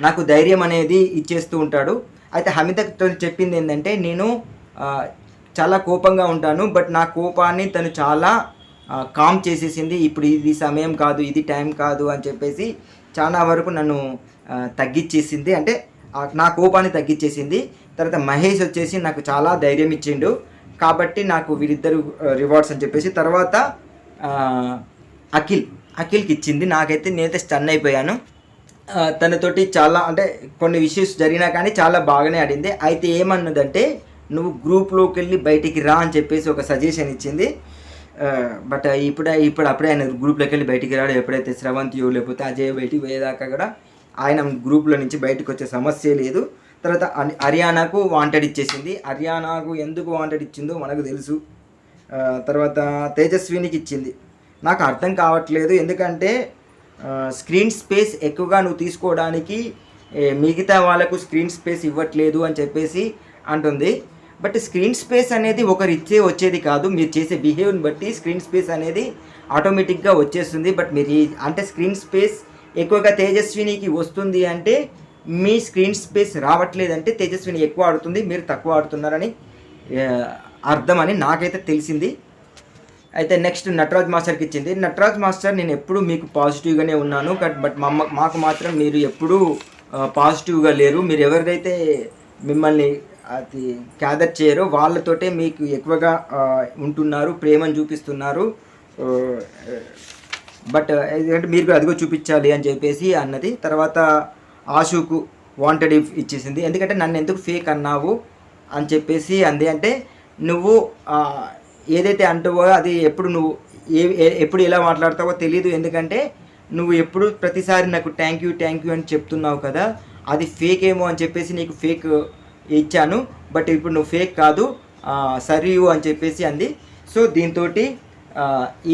నాకు ధైర్యం అనేది ఇచ్చేస్తూ ఉంటాడు. అయితే హమీదాతో చెప్పింది ఏంటంటే, నేను చాలా కోపంగా ఉంటాను, బట్ నా కోపాన్ని తను చాలా కామ్ చేసేసింది, ఇప్పుడు ఇది సమయం కాదు, ఇది టైం కాదు అని చెప్పేసి చాలా వరకు నన్ను తగ్గించేసింది, అంటే నా కోపాన్ని తగ్గించేసింది. తర్వాత మహేష్ వచ్చేసి నాకు చాలా ధైర్యం ఇచ్చిండు కాబట్టి నాకు వీరిద్దరు రివార్డ్స్ అని చెప్పేసి. తర్వాత అఖిల్కి ఇచ్చింది. నేనైతే స్టన్ అయిపోయాను. తనతోటి చాలా అంటే కొన్ని ఇష్యూస్ జరిగినా కానీ చాలా బాగానే ఆడింది. అయితే ఏమన్నదంటే, నువ్వు గ్రూప్లోకి వెళ్ళి బయటికి రా అని చెప్పేసి ఒక సజెషన్ ఇచ్చింది. బట్ అప్పుడే ఆయన గ్రూప్లోకి వెళ్ళి బయటికి రాడు. ఎప్పుడైతే శ్రవంతియో లేకపోతే అజయ్ బయటికి పోయేదాకా కూడా ఆయన గ్రూప్లో నుంచి బయటకు వచ్చే సమస్య లేదు. తర్వాత హర్యానాకు వాంటెడ్ ఇచ్చేసింది. హర్యానాకు ఎందుకు వాంటెడ్ ఇచ్చిందో మనకు తెలుసు. తర్వాత తేజస్వినికి ఇచ్చింది. నాకు అర్థం కావట్లేదు, ఎందుకంటే స్క్రీన్ స్పేస్ ఎక్కువగా నువ్వు తీసుకోవడానికి మిగతా వాళ్ళకు స్క్రీన్ స్పేస్ ఇవ్వట్లేదు అని చెప్పేసి అంటుంది. బట్ స్క్రీన్ స్పేస్ అనేది ఒకరు ఇచ్చే వచ్చేది కాదు, మీరు చేసే బిహేవియర్ని బట్టి స్క్రీన్ స్పేస్ అనేది ఆటోమేటిక్గా వచ్చేస్తుంది. బట్ మీరు అంటే స్క్రీన్ స్పేస్ ఎక్కువగా తేజస్వినికి వస్తుంది అంటే మీ స్క్రీన్ స్పేస్ రావట్లేదంటే తేజస్విని ఎక్కువ ఆడుతుంది, మీరు తక్కువ ఆడుతున్నారని అర్థం అని నాకైతే తెలిసింది. అయితే నెక్స్ట్ నటరాజ్ మాస్టర్కి ఇచ్చింది. నటరాజ్ మాస్టర్, నేను ఎప్పుడు మీకు పాజిటివ్గానే ఉన్నాను, బట్ మాకు మాత్రం మీరు ఎప్పుడూ పాజిటివ్గా లేరు. మీరు ఎవరిదైతే మిమ్మల్ని అది క్యాదర్ చేయరో వాళ్ళతోటే మీకు ఎక్కువగా ఉంటున్నారు, ప్రేమను చూపిస్తున్నారు. బట్ ఎందుకంటే మీరు అదిగో చూపించాలి అని చెప్పేసి అన్నది. తర్వాత ఆశుకు వాంటెడ్ ఇచ్చేసింది. ఎందుకంటే నన్ను ఎందుకు ఫేక్ అన్నావు అని చెప్పేసి అంది. అంటే నువ్వు ఏదైతే అంటావో అది నువ్వు ఎప్పుడు ఎలా మాట్లాడతావో తెలీదు, ఎందుకంటే నువ్వు ఎప్పుడు ప్రతిసారి నాకు థ్యాంక్ యూ అని చెప్తున్నావు కదా, అది ఫేక్ ఏమో అని చెప్పేసి నీకు ఫేక్ ఇచ్చాను, బట్ ఇప్పుడు నువ్వు ఫేక్ కాదు సరియు అని చెప్పేసి అంది. సో దీంతో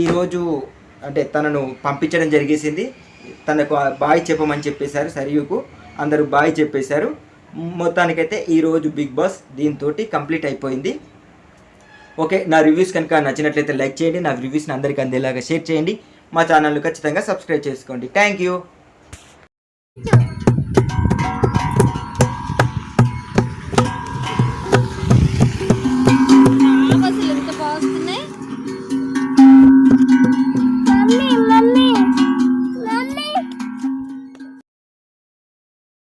ఈరోజు అంటే తనను పంపించడం జరిగేసింది. తనకు బాయ్ చెప్పమని చెప్పేశారు సరియుకు, అందరూ బాయ్ చెప్పేశారు. మొత్తానికైతే ఈరోజు బిగ్ బాస్ దీంతో కంప్లీట్ అయిపోయింది. ఓకే, నా రివ్యూస్ కనుక నచ్చినట్లయితే లైక్ చేయండి, నా రివ్యూస్ని అందరికీ అందేలాగా షేర్ చేయండి, మా ఛానల్ను ఖచ్చితంగా సబ్స్క్రైబ్ చేసుకోండి. Thank you.